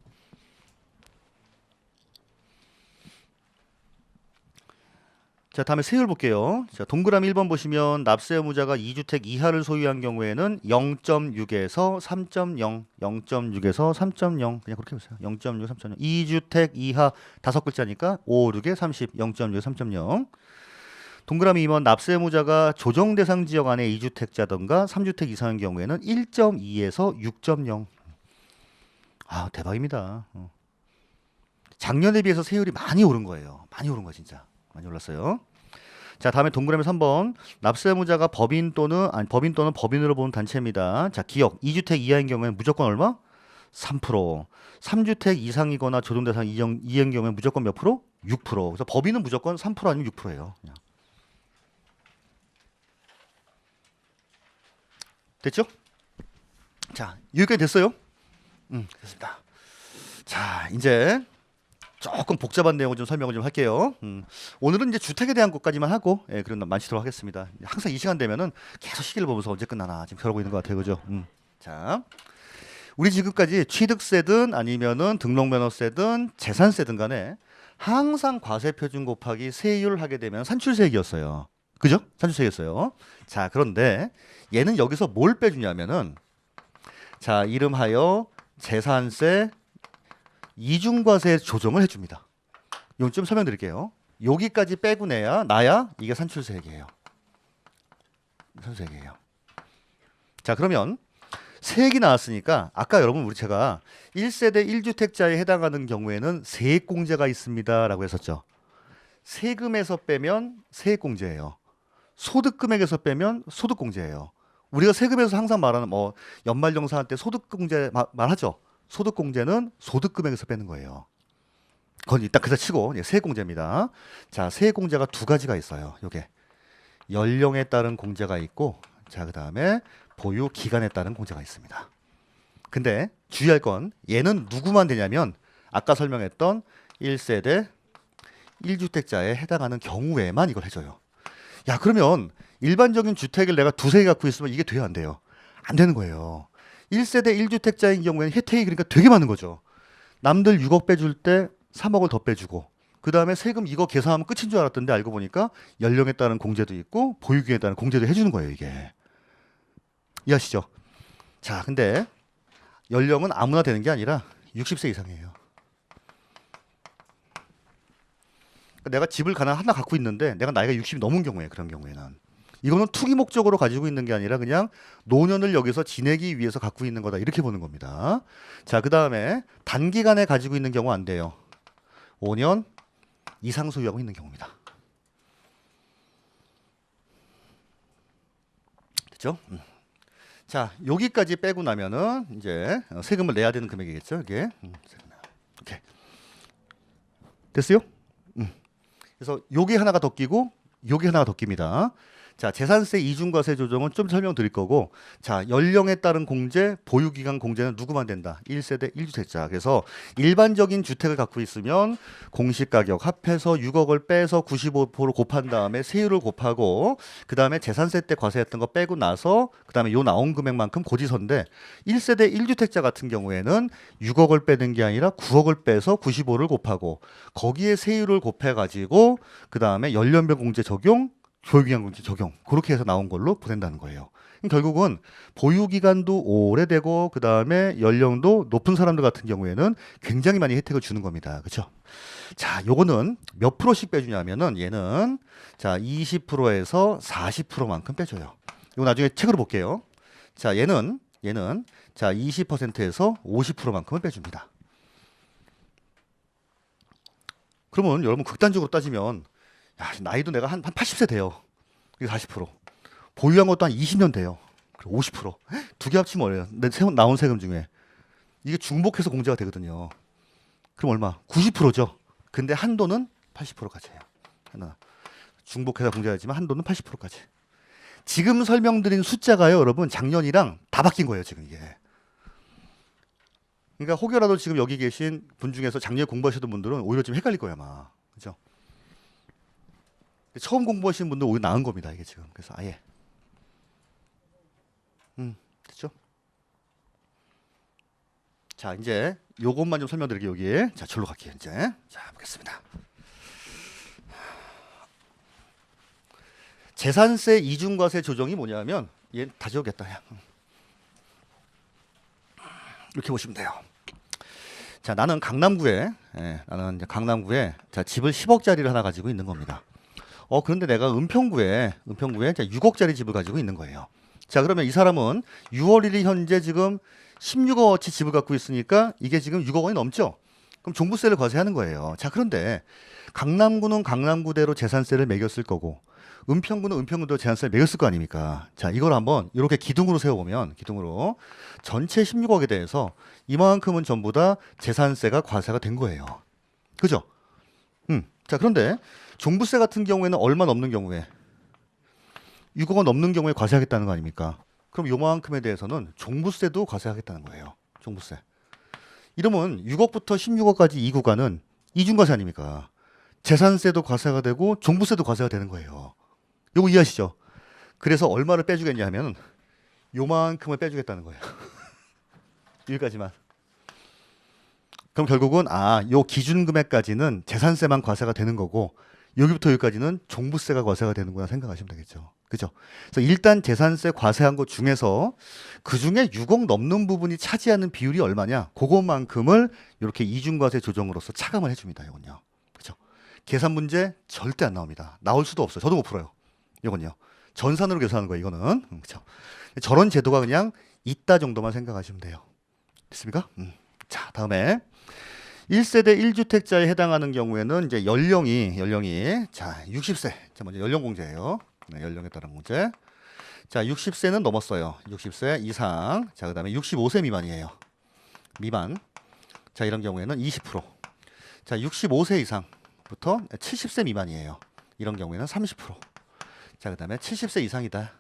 자, 다음에 세율 볼게요. 자, 동그라미 1번 보시면 납세 의무자가 2주택 이하를 소유한 경우에는 0.6에서 3.0, 0.6에서 3.0 그냥 그렇게 보세요. 0.6, 3.0. 2주택 이하 5글자니까 5, 6에 30, 0.6, 3.0. 동그라미 2번 납세 의무자가 조정 대상 지역 안에 2주택자든가 3주택 이상인 경우에는 1.2에서 6.0. 아, 대박입니다. 작년에 비해서 세율이 많이 오른 거예요. 많이 오른 거 진짜. 많이 올랐어요. 자, 다음에 동그라미 3번. 납세 의무자가 법인 또는 법인으로 보는 단체입니다. 자, 기억 2주택 이하인 경우에는 무조건 얼마? 3%. 3주택 이상이거나 조정 대상 이하인 경우에는 무조건 몇 프로? 6%. 그래서 법인은 무조건 3% 아니면 6%예요. 그냥. 됐죠? 자, 여기까지 됐어요? 됐습니다. 자, 이제 조금 복잡한 내용을 좀 설명을 좀 할게요. 오늘은 이제 주택에 대한 것까지만 하고, 그럼 마치도록 하겠습니다. 항상 이 시간 되면은 계속 시기를 보면서 언제 끝나나 지금 벼르고 있는 것 같아요, 그죠? 자, 우리 지금까지 취득세든 아니면은 등록면허세든 재산세든 간에 항상 과세표준 곱하기 세율을 하게 되면 산출세액이었어요. 그죠? 산출세액이었어요. 자, 그런데 얘는 여기서 뭘 빼주냐면은 자, 이름하여 재산세 이중과세 조정을 해줍니다. 이건 좀 설명드릴게요. 여기까지 빼고 나야 이게 산출세액이에요. 산출세액이에요. 자, 그러면 세액이 나왔으니까 아까 여러분 제가 1세대 1주택자에 해당하는 경우에는 세액공제가 있습니다 라고 했었죠. 세금에서 빼면 세액공제예요. 소득금액에서 빼면 소득공제예요. 우리가 세금에서 항상 말하는 뭐 연말정산할 때 소득공제 말하죠. 소득공제는 소득금액에서 빼는 거예요. 그건 일단 그다 치고 세액공제입니다. 자, 세액공제가 두 가지가 있어요. 요게 연령에 따른 공제가 있고, 자, 그다음에 보유 기간에 따른 공제가 있습니다. 근데 주의할 건 얘는 누구만 되냐면 아까 설명했던 1세대 1주택자에 해당하는 경우에만 이걸 해줘요. 야, 그러면 일반적인 주택을 내가 두세 개 갖고 있으면 이게 돼요, 안 돼요? 안 되는 거예요. 1세대 1주택자인 경우에는 혜택이 그러니까 되게 많은 거죠. 남들 6억 빼줄 때 3억을 더 빼주고, 그 다음에 세금 이거 계산하면 끝인 줄 알았던데 알고 보니까 연령에 따른 공제도 있고 보유기간에 따른 공제도 해주는 거예요, 이게. 이해하시죠? 자, 근데 연령은 아무나 되는 게 아니라 60세 이상이에요. 그러니까 내가 집을 하나 갖고 있는데 내가 나이가 60이 넘은 경우에, 그런 경우에는 이거는 투기 목적으로 가지고 있는 게 아니라 그냥 노년을 여기서 지내기 위해서 갖고 있는 거다, 이렇게 보는 겁니다. 자, 그 다음에 단기간에 가지고 있는 경우 안 돼요. 5년 이상 소유하고 있는 경우입니다. 됐죠? 자, 여기까지 빼고 나면은 이제 세금을 내야 되는 금액이겠죠, 이게. 오케이. 됐어요? 그래서 요게 하나가 더 끼고 요게 하나가 더 낍니다. 자, 재산세 이중과세 조정은 좀 설명드릴 거고, 자, 연령에 따른 공제, 보유기간 공제는 누구만 된다? 1세대 1주택자. 그래서 일반적인 주택을 갖고 있으면 공시가격 합해서 6억을 빼서 95% 곱한 다음에 세율을 곱하고, 그 다음에 재산세 때 과세했던 거 빼고 나서 그 다음에 요 나온 금액만큼 고지서인데, 1세대 1주택자 같은 경우에는 6억을 빼는 게 아니라 9억을 빼서 95를 곱하고 거기에 세율을 곱해가지고 그 다음에 연령별 공제 적용, 보유기간 공제 적용, 그렇게 해서 나온 걸로 보낸다는 거예요. 결국은 보유기간도 오래되고 그 다음에 연령도 높은 사람들 같은 경우에는 굉장히 많이 혜택을 주는 겁니다. 그렇죠? 자, 요거는 몇 프로씩 빼주냐면은 얘는 자 20%에서 40%만큼 빼줘요. 이거 나중에 책으로 볼게요. 자, 얘는 자 20%에서 50%만큼을 빼줍니다. 그러면 여러분 극단적으로 따지면, 야, 나이도 내가 한 80세 돼요. 이게 40%. 보유한 것도 한 20년 돼요. 그리고 50%. 두 개 합치면 뭐예요? 내 나온 세금 중에. 이게 중복해서 공제가 되거든요. 그럼 얼마? 90%죠. 근데 한도는 80%까지 해요. 하나. 중복해서 공제하지만 한도는 80%까지. 지금 설명드린 숫자가요, 여러분, 작년이랑 다 바뀐 거예요, 지금 이게. 그러니까 혹여라도 지금 여기 계신 분 중에서 작년에 공부하셨던 분들은 오히려 좀 헷갈릴 거예요, 아마. 그죠? 처음 공부하시는 분들 오히려 나은 겁니다, 이게 지금. 그래서 아예. 됐죠? 자, 이제 요것만 좀 설명드릴게요, 여기에. 자, 절로 갈게요, 이제. 자, 보겠습니다. 재산세 이중과세 조정이 뭐냐면, 얘 다 지우겠다, 그냥. 이렇게 보시면 돼요. 자, 나는 강남구에, 나는 이제 강남구에 자, 집을 10억짜리를 하나 가지고 있는 겁니다. 그런데 내가 은평구에 자, 6억짜리 집을 가지고 있는 거예요. 자, 그러면 이 사람은 6월 1일 현재 지금 16억어치 집을 갖고 있으니까 이게 지금 6억 원이 넘죠? 그럼 종부세를 과세하는 거예요. 자, 그런데 강남구는 강남구대로 재산세를 매겼을 거고, 은평구는 은평구대로 재산세를 매겼을 거 아닙니까? 자, 이걸 한번 이렇게 기둥으로 세워보면, 기둥으로 전체 16억에 대해서 이만큼은 전부 다 재산세가 과세가 된 거예요. 그죠? 자, 그런데 종부세 같은 경우에는 얼마 넘는 경우에 6억 원 넘는 경우에 과세하겠다는 거 아닙니까? 그럼 요만큼에 대해서는 종부세도 과세하겠다는 거예요. 종부세. 이러면 6억부터 16억까지 이 구간은 이중과세 아닙니까? 재산세도 과세가 되고 종부세도 과세가 되는 거예요. 요거 이해하시죠? 그래서 얼마를 빼주겠냐 하면 요만큼을 빼주겠다는 거예요. 여기까지만. 그럼 결국은 요 기준 금액까지는 재산세만 과세가 되는 거고, 여기부터 여기까지는 종부세가 과세가 되는구나 생각하시면 되겠죠. 그죠? 그래서 일단 재산세 과세한 것 중에서 그 중에 6억 넘는 부분이 차지하는 비율이 얼마냐? 그것만큼을 이렇게 이중과세 조정으로서 차감을 해줍니다. 이건요. 그죠? 계산 문제 절대 안 나옵니다. 나올 수도 없어요. 저도 못 풀어요. 이건요. 전산으로 계산하는 거예요. 이거는. 그죠? 저런 제도가 그냥 있다 정도만 생각하시면 돼요. 됐습니까? 자, 다음에 1세대 1주택자에 해당하는 경우에는 이제 연령이 자 60세. 자, 먼저 연령 공제예요. 네, 연령에 따른 공제. 자, 60세는 넘었어요. 60세 이상. 자, 그다음에 65세 미만이에요. 미만. 자, 이런 경우에는 20%. 자, 65세 이상부터 70세 미만이에요. 이런 경우에는 30%. 자, 그다음에 70세 이상이다.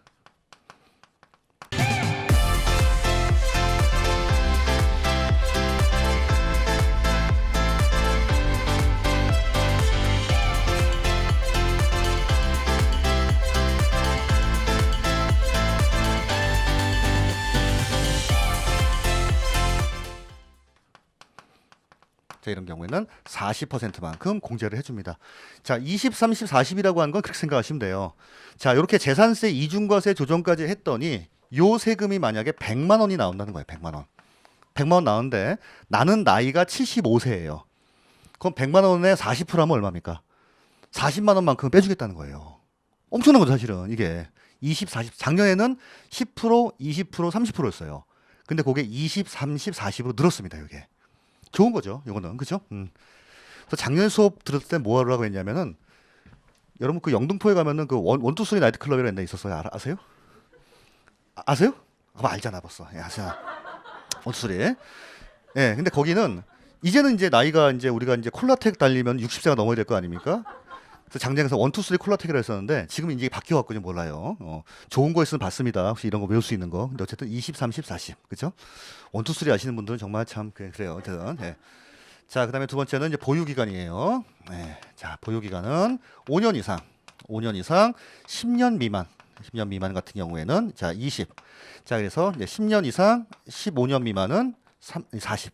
자, 이런 경우에는 40%만큼 공제를 해줍니다. 자, 20, 30, 40이라고 하는 건 그렇게 생각하시면 돼요. 자, 이렇게 재산세 이중과세 조정까지 했더니 요 세금이 만약에 100만 원이 나온다는 거예요. 100만 원. 100만 원 나오는데 나는 나이가 75세예요. 그럼 100만 원에 40% 하면 얼마입니까? 40만 원만큼 빼주겠다는 거예요. 엄청난 거죠, 사실은. 이게 20, 40. 작년에는 10%, 20%, 30%였어요. 근데 그게 20, 30, 40으로 늘었습니다, 이게. 좋은 거죠, 이거는. 그죠? 그래서 작년 수업 들을 때 뭐 하라고 했냐면은 여러분 그 영등포에 가면은 그 원투쓰리 나이트클럽이라는 데 있었어요. 아세요? 아세요? 아마 알잖아 벌써. 예, 아세요. 원투쓰리. 예, 근데 거기는 이제는 이제 나이가 이제 우리가 이제 콜라텍 달리면 60세가 넘어야 될 거 아닙니까? 그래서 장장에서 원투쓰리 콜라텍이라 했었는데 지금 이제 바뀌어갖고 좀 몰라요. 좋은 거 있으면 봤습니다. 혹시 이런 거 배울 수 있는 거. 근데 어쨌든 20, 30, 40. 그죠? 원투쓰리 아시는 분들은 정말 참 그래요. 어쨌든. 예. 자, 그다음에 두 번째는 이제 보유 기간이에요. 예. 자, 보유 기간은 5년 이상. 5년 이상 10년 미만. 10년 미만 같은 경우에는 자, 20. 자, 그래서 이제 10년 이상 15년 미만은 40.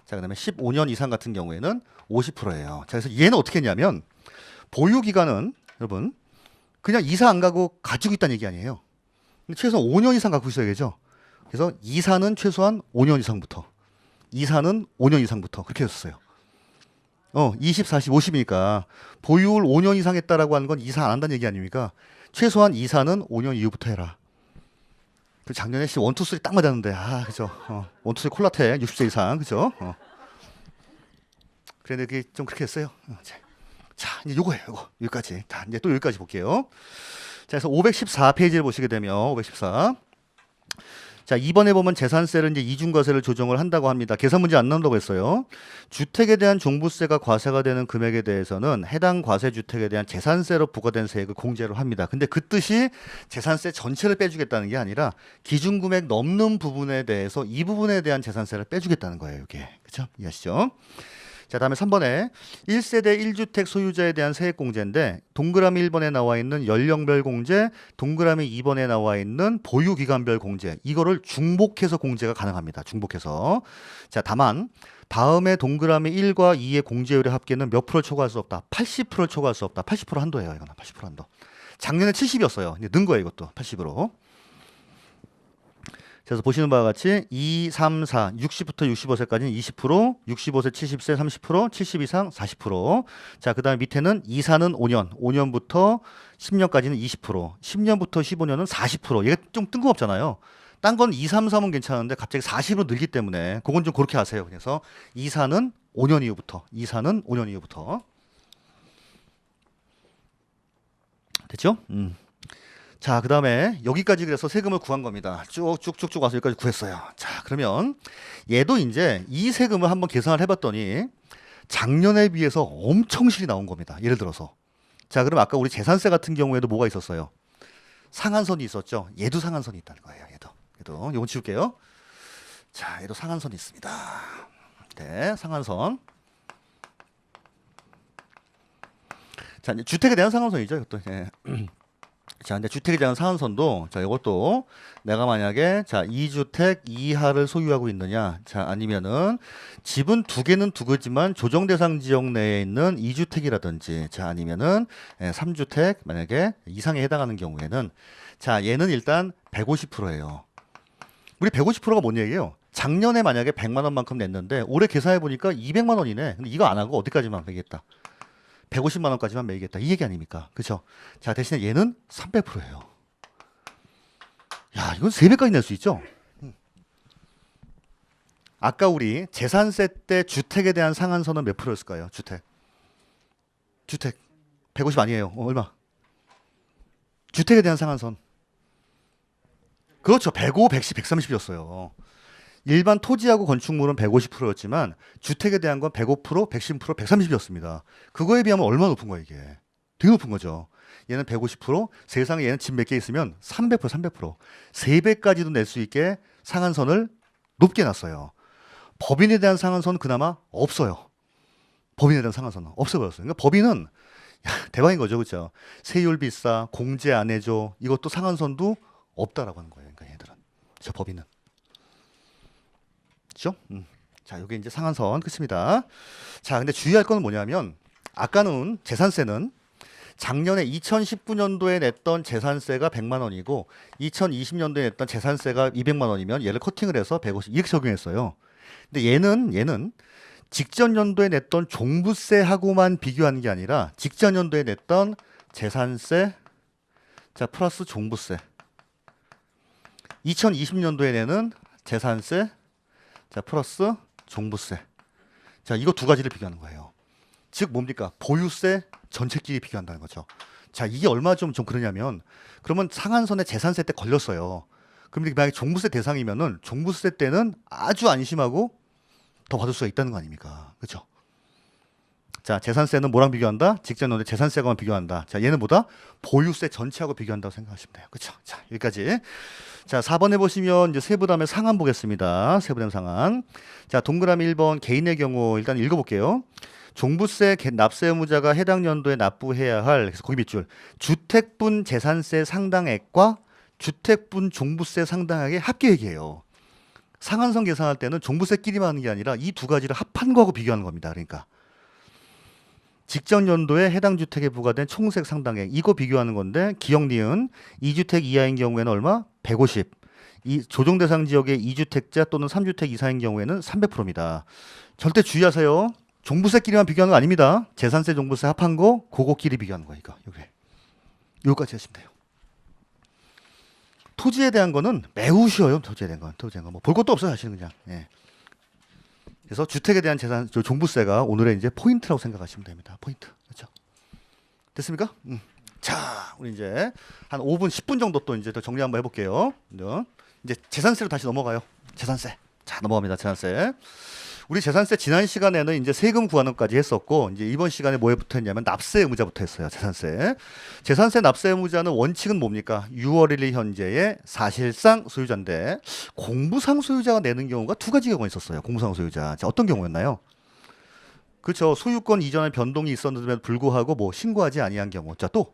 자, 그다음에 15년 이상 같은 경우에는 50%예요. 자, 그래서 얘는 어떻게 했냐면 보유 기간은 여러분 그냥 이사 안 가고 가지고 있다는 얘기 아니에요. 근데 최소한 5년 이상 갖고 있어야겠죠. 그래서 이사는 최소한 5년 이상부터. 이사는 5년 이상부터 그렇게 했었어요. 20, 40, 50이니까 보유를 5년 이상 했다라고 하는 건 이사 안 한다는 얘기 아닙니까? 최소한 이사는 5년 이후부터 해라. 그 작년에 원투쓰리 딱 맞았는데 그죠? 원투쓰리 콜라텍 60세 이상 그죠? 그런데 그게 좀 그렇게 했어요. 자, 이제 요거예요. 요거 여기까지. 자, 이제 또 여기까지 볼게요. 자, 그래서 514페이지를 보시게 되면 514. 자, 이번에 보면 재산세를 이제 이중과세를 조정을 한다고 합니다. 계산 문제 안 나온다고 했어요. 주택에 대한 종부세가 과세가 되는 금액에 대해서는 해당 과세 주택에 대한 재산세로 부과된 세액을 공제를 합니다. 근데 그 뜻이 재산세 전체를 빼주겠다는 게 아니라 기준금액 넘는 부분에 대해서 이 부분에 대한 재산세를 빼주겠다는 거예요. 이게 그렇죠? 이해하시죠? 자, 다음에 3번에 1세대 1주택 소유자에 대한 세액 공제인데 동그라미 1번에 나와 있는 연령별 공제, 동그라미 2번에 나와 있는 보유 기간별 공제. 이거를 중복해서 공제가 가능합니다. 중복해서. 자, 다만 다음에 동그라미 1과 2의 공제율의 합계는 몇 프로를 초과할 수 없다. 80%를 초과할 수 없다. 80% 한도예요. 이거는 80% 한도. 작년에 70이었어요. 이제 는 거예요, 이것도. 80으로. 그래서 보시는 바와 같이 2, 3, 4, 60부터 65세까지는 20%, 65세, 70세 30%, 70 이상 40%. 자, 그다음에 밑에는 이사는 5년, 5년부터 10년까지는 20%, 10년부터 15년은 40%. 얘가 좀 뜬금없잖아요. 딴 건 2, 3, 3은 괜찮은데 갑자기 40으로 늘기 때문에 그건 좀 그렇게 하세요. 그래서 이사는 5년 이후부터, 이사는 5년 이후부터. 됐죠? 자, 그 다음에 여기까지 그래서 세금을 구한 겁니다. 쭉쭉쭉쭉 와서 여기까지 구했어요. 자, 그러면 얘도 이제 이 세금을 한번 계산을 해봤더니 작년에 비해서 엄청 실이 나온 겁니다. 예를 들어서. 자, 그럼 아까 우리 재산세 같은 경우에도 뭐가 있었어요? 상한선이 있었죠. 얘도 상한선이 있다는 거예요. 얘도. 이건 지울게요. 자, 얘도 상한선이 있습니다. 네, 상한선. 자, 이제 주택에 대한 상한선이죠. 이것도. 네. 자, 근데 주택에 대한 상한선도 자, 이것도 내가 만약에 자, 2주택 이하를 소유하고 있느냐, 자, 아니면은 집은 두 개는 두 개지만 조정 대상 지역 내에 있는 2주택이라든지, 자, 아니면은 3주택 만약에 이상에 해당하는 경우에는 자, 얘는 일단 150%예요. 우리 150%가 뭔 얘기예요? 작년에 만약에 100만 원만큼 냈는데 올해 계산해 보니까 200만 원이네. 근데 이거 안 하고 어디까지만 매겠다? 150만 원까지만 매기겠다. 이 얘기 아닙니까? 그렇죠? 자, 대신에 얘는 300%예요. 야, 이건 3배까지 낼 수 있죠? 아까 우리 재산세 때 주택에 대한 상한선은 몇 프로였을까요? 주택 150 아니에요. 얼마? 주택에 대한 상한선 그렇죠. 105, 110, 130이었어요. 일반 토지하고 건축물은 150%였지만 주택에 대한 건 105%, 110%, 130이었습니다. 그거에 비하면 얼마나 높은 거야 이게. 되게 높은 거죠. 얘는 150%, 세상에 얘는 집 몇 개 있으면 300%, 300%. 3배까지도 낼 수 있게 상한선을 높게 놨어요. 법인에 대한 상한선은 그나마 없어요. 법인에 대한 상한선은 없어버렸어요. 그러니까 법인은 대박인 거죠. 그렇죠? 세율 비싸, 공제 안 해줘. 이것도 상한선도 없다라고 하는 거예요. 그러니까 얘들은. 저 법인은. 그렇죠? 자, 이게 이제 상한선 끝입니다. 자, 근데 주의할 건 뭐냐면 아까는 재산세는 작년에 2019년도에 냈던 재산세가 100만 원이고 2020년도에 냈던 재산세가 200만 원이면 얘를 커팅을 해서 150 이렇게 적용했어요. 근데 얘는 직전 연도에 냈던 종부세하고만 비교하는 게 아니라 직전 연도에 냈던 재산세 자 플러스 종부세 2020년도에 내는 재산세 자 플러스 종부세 자 이거 두 가지를 비교하는 거예요. 즉 뭡니까? 보유세 전체끼리 비교한다는 거죠. 자 이게 얼마 좀 그러냐면 그러면 상한선에 재산세 때 걸렸어요. 그럼 만약에 종부세 대상이면은 종부세 때는 아주 안심하고 더 받을 수가 있다는 거 아닙니까? 그렇죠? 자 재산세는 뭐랑 비교한다? 직전 연도에 재산세하고만 비교한다. 자 얘는 뭐다? 보유세 전체하고 비교한다고 생각하시면 돼요. 그렇죠? 자 여기까지. 자 4번에 보시면 이제 세부담의 상한 보겠습니다. 세부담 상한. 자 동그라미 1번 개인의 경우 일단 읽어볼게요. 종부세 납세 의무자가 해당 연도에 납부해야 할 그래서 거기 밑줄 주택분 재산세 상당액과 주택분 종부세 상당액의 합계액이에요. 상한선 계산할 때는 종부세끼리만 하는 게 아니라 이 두 가지를 합한 거하고 비교하는 겁니다. 그러니까 직전 연도에 해당 주택에 부과된 총세 상당액 이거 비교하는 건데 기억 니은 2주택 이하인 경우에는 얼마? 150. 이 조정 대상 지역의 2주택자 또는 3주택 이상인 경우에는 300%입니다. 절대 주의하세요. 종부세끼리만 비교하는 거 아닙니다. 재산세 종부세 합한 거 그거끼리 비교하는 거예요. 이거 요거까지 하시면 돼요. 토지에 대한 거는 매우 쉬워요. 토지에 대한 건 뭐 볼 것도 없어요. 사실은 그냥. 예. 그래서 주택에 대한 재산 종부세가 오늘의 이제 포인트라고 생각하시면 됩니다. 포인트. 그렇죠? 됐습니까? 자, 우리 이제 한 5분, 10분 정도 또 이제 더 정리 한번 해볼게요. 이제 재산세로 다시 넘어가요. 재산세. 자, 넘어갑니다. 재산세. 우리 재산세 지난 시간에는 이제 세금 구하는 것까지 했었고 이제 이번 시간에 뭐에 붙어있냐면 납세 의무자부터 했어요. 재산세 납세 의무자는 원칙은 뭡니까? 6월 1일 현재의 사실상 소유자인데 공부상 소유자가 내는 경우가 두 가지 경우가 있었어요. 공부상 소유자. 자, 어떤 경우였나요? 그렇죠. 소유권 이전에 변동이 있었는데도 불구하고 뭐 신고하지 아니한 경우. 자, 또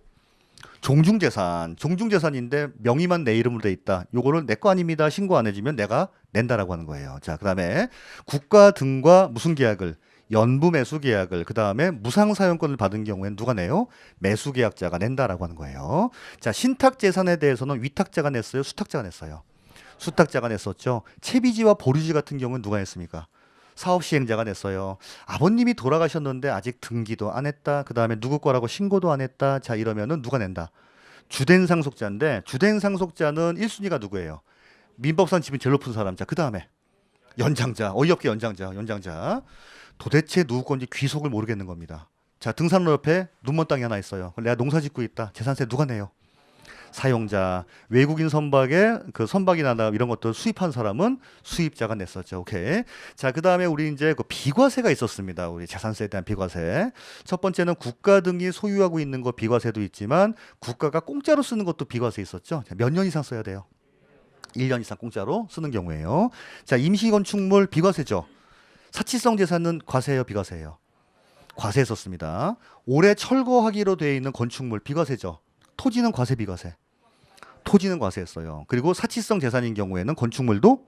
종중재산인데 명의만 내 이름으로 돼 있다. 요거를 내 거 아닙니다. 신고 안 해주면 내가 낸다라고 하는 거예요. 자, 그다음에 국가 등과 무슨 계약을 연부 매수 계약을 그다음에 무상 사용권을 받은 경우에는 누가 내요? 매수 계약자가 낸다라고 하는 거예요. 자, 신탁 재산에 대해서는 위탁자가 냈어요. 수탁자가 냈어요. 수탁자가 냈었죠. 채비지와 보류지 같은 경우는 누가 냈습니까? 사업 시행자가 냈어요. 아버님이 돌아가셨는데 아직 등기도 안 했다. 그 다음에 누구 거라고 신고도 안 했다. 자 이러면은 누가 낸다? 주된 상속자인데 주된 상속자는 1순위가 누구예요? 민법상 집이 제일 높은 사람. 자 그 다음에 연장자. 어이없게 연장자. 도대체 누구 건지 귀속을 모르겠는 겁니다. 자 등산로 옆에 눈먼 땅이 하나 있어요. 내가 농사 짓고 있다. 재산세 누가 내요? 사용자, 외국인 선박에 그 선박이나 이런 것들 수입한 사람은 수입자가 냈었죠. 오케이. 자, 그 다음에 우리 이제 그 비과세가 있었습니다. 우리 재산세에 대한 비과세. 첫 번째는 국가 등이 소유하고 있는 거 비과세도 있지만 국가가 공짜로 쓰는 것도 비과세 있었죠. 자, 몇 년 이상 써야 돼요? 1년 이상 공짜로 쓰는 경우에요. 자, 임시건축물 비과세죠. 사치성 재산은 과세예요, 비과세예요? 과세했었습니다. 올해 철거하기로 되어 있는 건축물 비과세죠. 토지는 과세, 비과세. 토지는 과세했어요. 그리고 사치성 재산인 경우에는 건축물도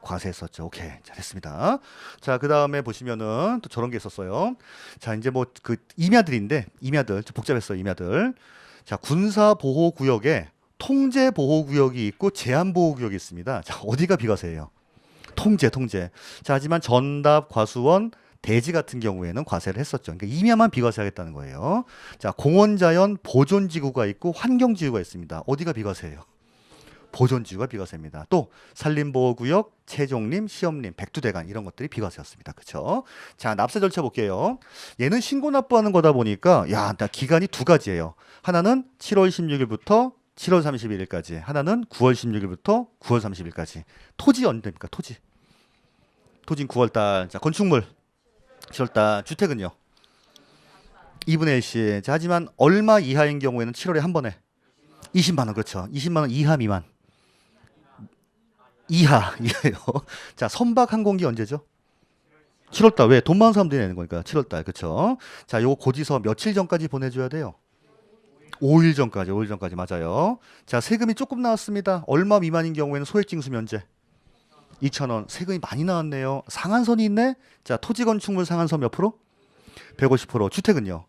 과세했었죠. 오케이. 자, 됐습니다. 자, 그 다음에 보시면은 또 저런 게 있었어요. 자, 이제 뭐 그 임야들인데, 임야들. 좀 복잡했어요, 임야들. 자, 군사보호구역에 통제보호구역이 있고 제한보호구역이 있습니다. 자, 어디가 비과세예요? 통제. 자, 하지만 전답, 과수원, 대지 같은 경우에는 과세를 했었죠. 그러니까 임야만 비과세하겠다는 거예요. 자, 공원자연 보존지구가 있고 환경지구가 있습니다. 어디가 비과세예요? 보존지구가 비과세입니다. 또 산림보호구역, 채종림, 시험림, 백두대간 이런 것들이 비과세였습니다. 그렇죠? 자, 납세 절차 볼게요. 얘는 신고 납부하는 거다 보니까 야, 기간이 두 가지예요. 하나는 7월 16일부터 7월 31일까지. 하나는 9월 16일부터 9월 30일까지. 토지 언제입니까? 토지는 9월달. 자, 건축물 7월달. 주택은요? 2분의 1씩. 자, 하지만 얼마 이하인 경우에는 7월에 한 번에 20만 원. 그렇죠. 20만 원 이하 미만. 이하예요. 자, 선박 항공기 언제죠? 7월달. 왜? 돈 많은 사람들이 내는 거니까 7월달. 그렇죠. 자, 요거 고지서 며칠 전까지 보내줘야 돼요? 5일 전까지. 5일 전까지. 맞아요. 자, 세금이 조금 나왔습니다. 얼마 미만인 경우에는 소액징수 면제 2,000원. 세금이 많이 나왔네요. 상한선이 있네. 자, 토지 건축물 상한선 몇 프로? 150%. 주택은요?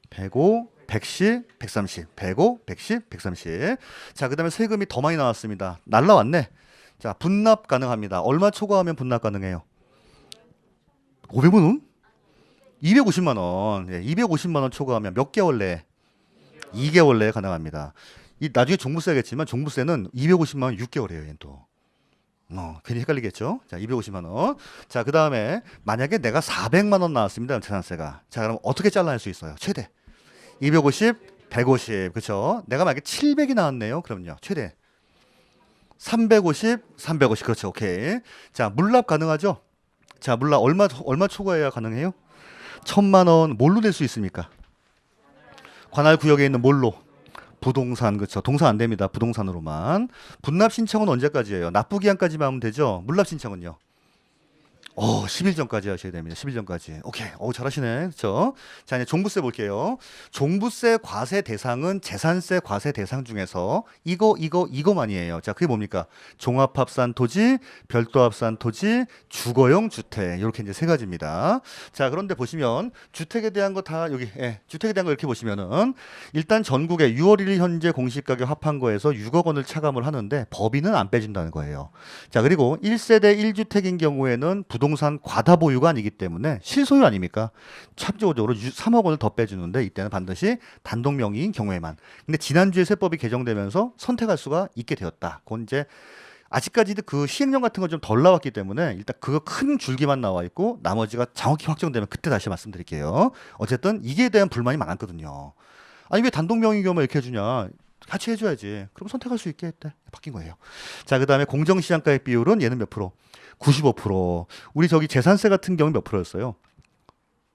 105, 110, 130. 105, 110, 130. 자, 그다음에 세금이 더 많이 나왔습니다. 날라왔네. 자, 분납 가능합니다. 얼마 초과하면 분납 가능해요? 500만 원? 250만 원. 예, 250만 원 초과하면 몇 개월 내에? 2개월 내에 가능합니다. 이 나중에 종부세겠지만 종부세는 250만 원 6개월이에요. 얘는 또. 괜히 헷갈리겠죠? 자, 250만 원. 자, 그다음에 만약에 내가 400만 원 나왔습니다. 재산세가. 자, 그럼 어떻게 잘라낼 수 있어요? 최대 250, 150. 그렇죠? 내가 만약에 700이 나왔네요. 그럼요. 최대 350, 350. 그렇죠. 오케이. 자, 물납 가능하죠? 자, 물납 얼마 초과해야 가능해요? 1,000만 원. 뭘로 낼 수 있습니까? 관할 구역에 있는 뭘로? 부동산. 그렇죠. 동산 안 됩니다. 부동산으로만. 분납 신청은 언제까지예요? 납부 기한까지만 하면 되죠. 물납 신청은요? 10일 전까지 하셔야 됩니다. 10일 전까지. 오케이. 잘하시네. 그렇죠? 자, 이제 종부세 볼게요. 종부세 과세 대상은 재산세 과세 대상 중에서 이거만이에요. 자, 그게 뭡니까? 종합합산 토지, 별도합산 토지, 주거용 주택. 이렇게 이제 세 가지입니다. 자, 그런데 보시면 주택에 대한 거 다 여기 주택에 대한 거 이렇게 보시면은 일단 전국에 6월 1일 현재 공시 가격 합한 거에서 6억 원을 차감을 하는데 법인은 안 빼준다는 거예요. 자, 그리고 1세대 1주택인 경우에는 부동산 과다 보유가 아니기 때문에 실소유 아닙니까? 참조적으로 3억 원을 더 빼주는데 이때는 반드시 단독 명의인 경우에만. 근데 지난주에 세법이 개정되면서 선택할 수가 있게 되었다. 그건 이제 아직까지도 그 시행령 같은 건 좀 덜 나왔기 때문에 일단 그거 큰 줄기만 나와 있고 나머지가 정확히 확정되면 그때 다시 말씀드릴게요. 어쨌든 이게 대한 불만이 많았거든요. 아니 왜 단독 명의 경우에 이렇게 해주냐? 같이 해줘야지. 그럼 선택할 수 있게 했대. 바뀐 거예요. 자, 그다음에 공정시장가액 비율은 얘는 몇 프로? 95%. 우리 저기 재산세 같은 경우는 몇 프로였어요?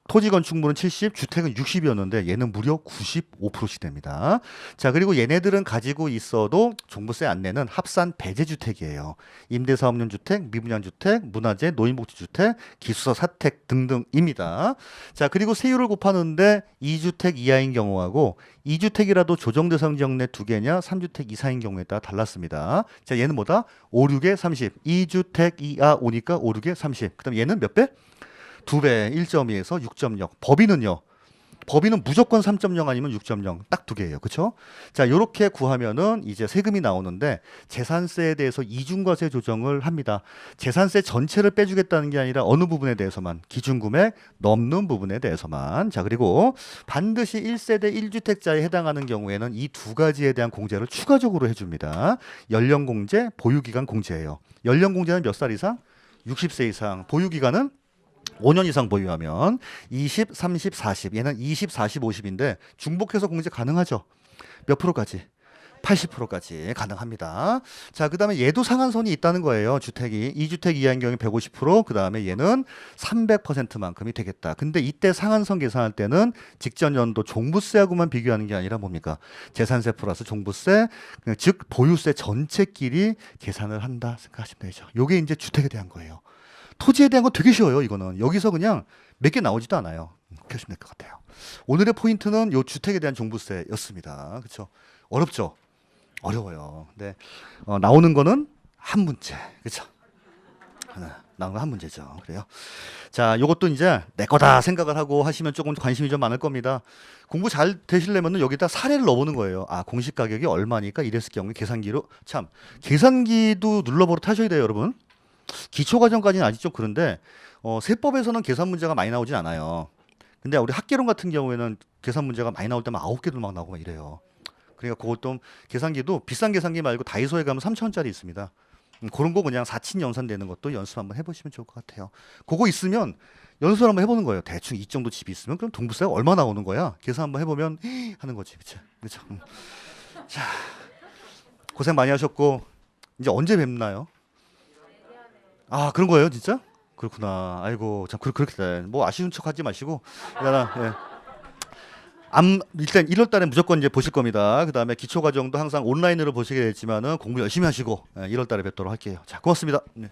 토지 건축물은 70, 주택은 60이었는데 얘는 무려 95%씩 됩니다. 자, 그리고 얘네들은 가지고 있어도 종부세 안 내는 합산 배제주택이에요. 임대사업용 주택, 미분양 주택, 문화재, 노인복지주택, 기숙사 사택 등등입니다. 자, 그리고 세율을 곱하는데 2주택 이하인 경우하고 2주택이라도 조정대상 지역 내 2개냐 3주택 이상인 경우에 따라 달랐습니다. 자, 얘는 뭐다? 5, 6에 30. 2주택 이하 오니까 5, 6에 30. 그 다음 얘는 몇 배? 2배. 1.2에서 6.0. 법인은요? 법인은 무조건 3.0 아니면 6.0. 딱 2개예요. 그렇죠? 자, 요렇게 구하면은 이제 세금이 나오는데 재산세에 대해서 이중과세 조정을 합니다. 재산세 전체를 빼주겠다는 게 아니라 어느 부분에 대해서만, 기준금액 넘는 부분에 대해서만. 자, 그리고 반드시 1세대 1주택자에 해당하는 경우에는 이 두 가지에 대한 공제를 추가적으로 해줍니다. 연령공제, 보유기간 공제예요. 연령공제는 몇 살 이상? 60세 이상. 보유기간은 5년 이상 보유하면 20, 30, 40. 얘는 20, 40, 50인데 중복해서 공제 가능하죠. 몇 프로까지? 80%까지 가능합니다. 자, 그 다음에 얘도 상한선이 있다는 거예요. 주택이 2주택 이하인 경우에 150%, 그 다음에 얘는 300%만큼이 되겠다. 근데 이때 상한선 계산할 때는 직전 연도 종부세하고만 비교하는 게 아니라 뭡니까? 재산세 플러스 종부세, 즉 보유세 전체끼리 계산을 한다 생각하시면 되죠. 요게 이제 주택에 대한 거예요. 토지에 대한 건 되게 쉬워요. 이거는 여기서 그냥 몇 개 나오지도 않아요. 그렇게 하시면 될 것 같아요. 오늘의 포인트는 요 주택에 대한 종부세였습니다. 그렇죠? 어렵죠? 어려워요. 근데 나오는 거는 한 문제. 그렇죠? 나오는 건 한 문제죠. 그래요. 자, 요것도 이제 내 거다 생각을 하고 하시면 조금 관심이 좀 많을 겁니다. 공부 잘 되시려면 여기다 사례를 넣어보는 거예요. 아, 공시 가격이 얼마니까 이랬을 경우에 계산기로 참 계산기도 눌러버릇 하셔야 돼요, 여러분. 기초 과정까지는 아직 좀 그런데 세법에서는 계산 문제가 많이 나오진 않아요. 근데 우리 학계론 같은 경우에는 계산 문제가 많이 나올 때만 9개도 막 나오고 막 이래요. 그러니까 그것도 계산기도 비싼 계산기 말고 다이소에 가면 3,000원짜리 있습니다. 그런 거 그냥 4친 연산되는 것도 연습 한번 해보시면 좋을 것 같아요. 그거 있으면 연습을 한번 해보는 거예요. 대충 이 정도 집이 있으면 그럼 종부세가 얼마 나오는 거야? 계산 한번 해보면 하는 거지. 그렇죠? 자, 고생 많이 하셨고 이제 언제 뵙나요? 아 그런 거예요, 진짜? 그렇구나. 아이고 참 그렇게 돼. 뭐 아쉬운 척하지 마시고 일단 예. 일단 1월달에 무조건 이제 보실 겁니다. 그 다음에 기초 과정도 항상 온라인으로 보시게 됐지만은 공부 열심히 하시고 1월달에 뵙도록 할게요. 자, 고맙습니다. 네.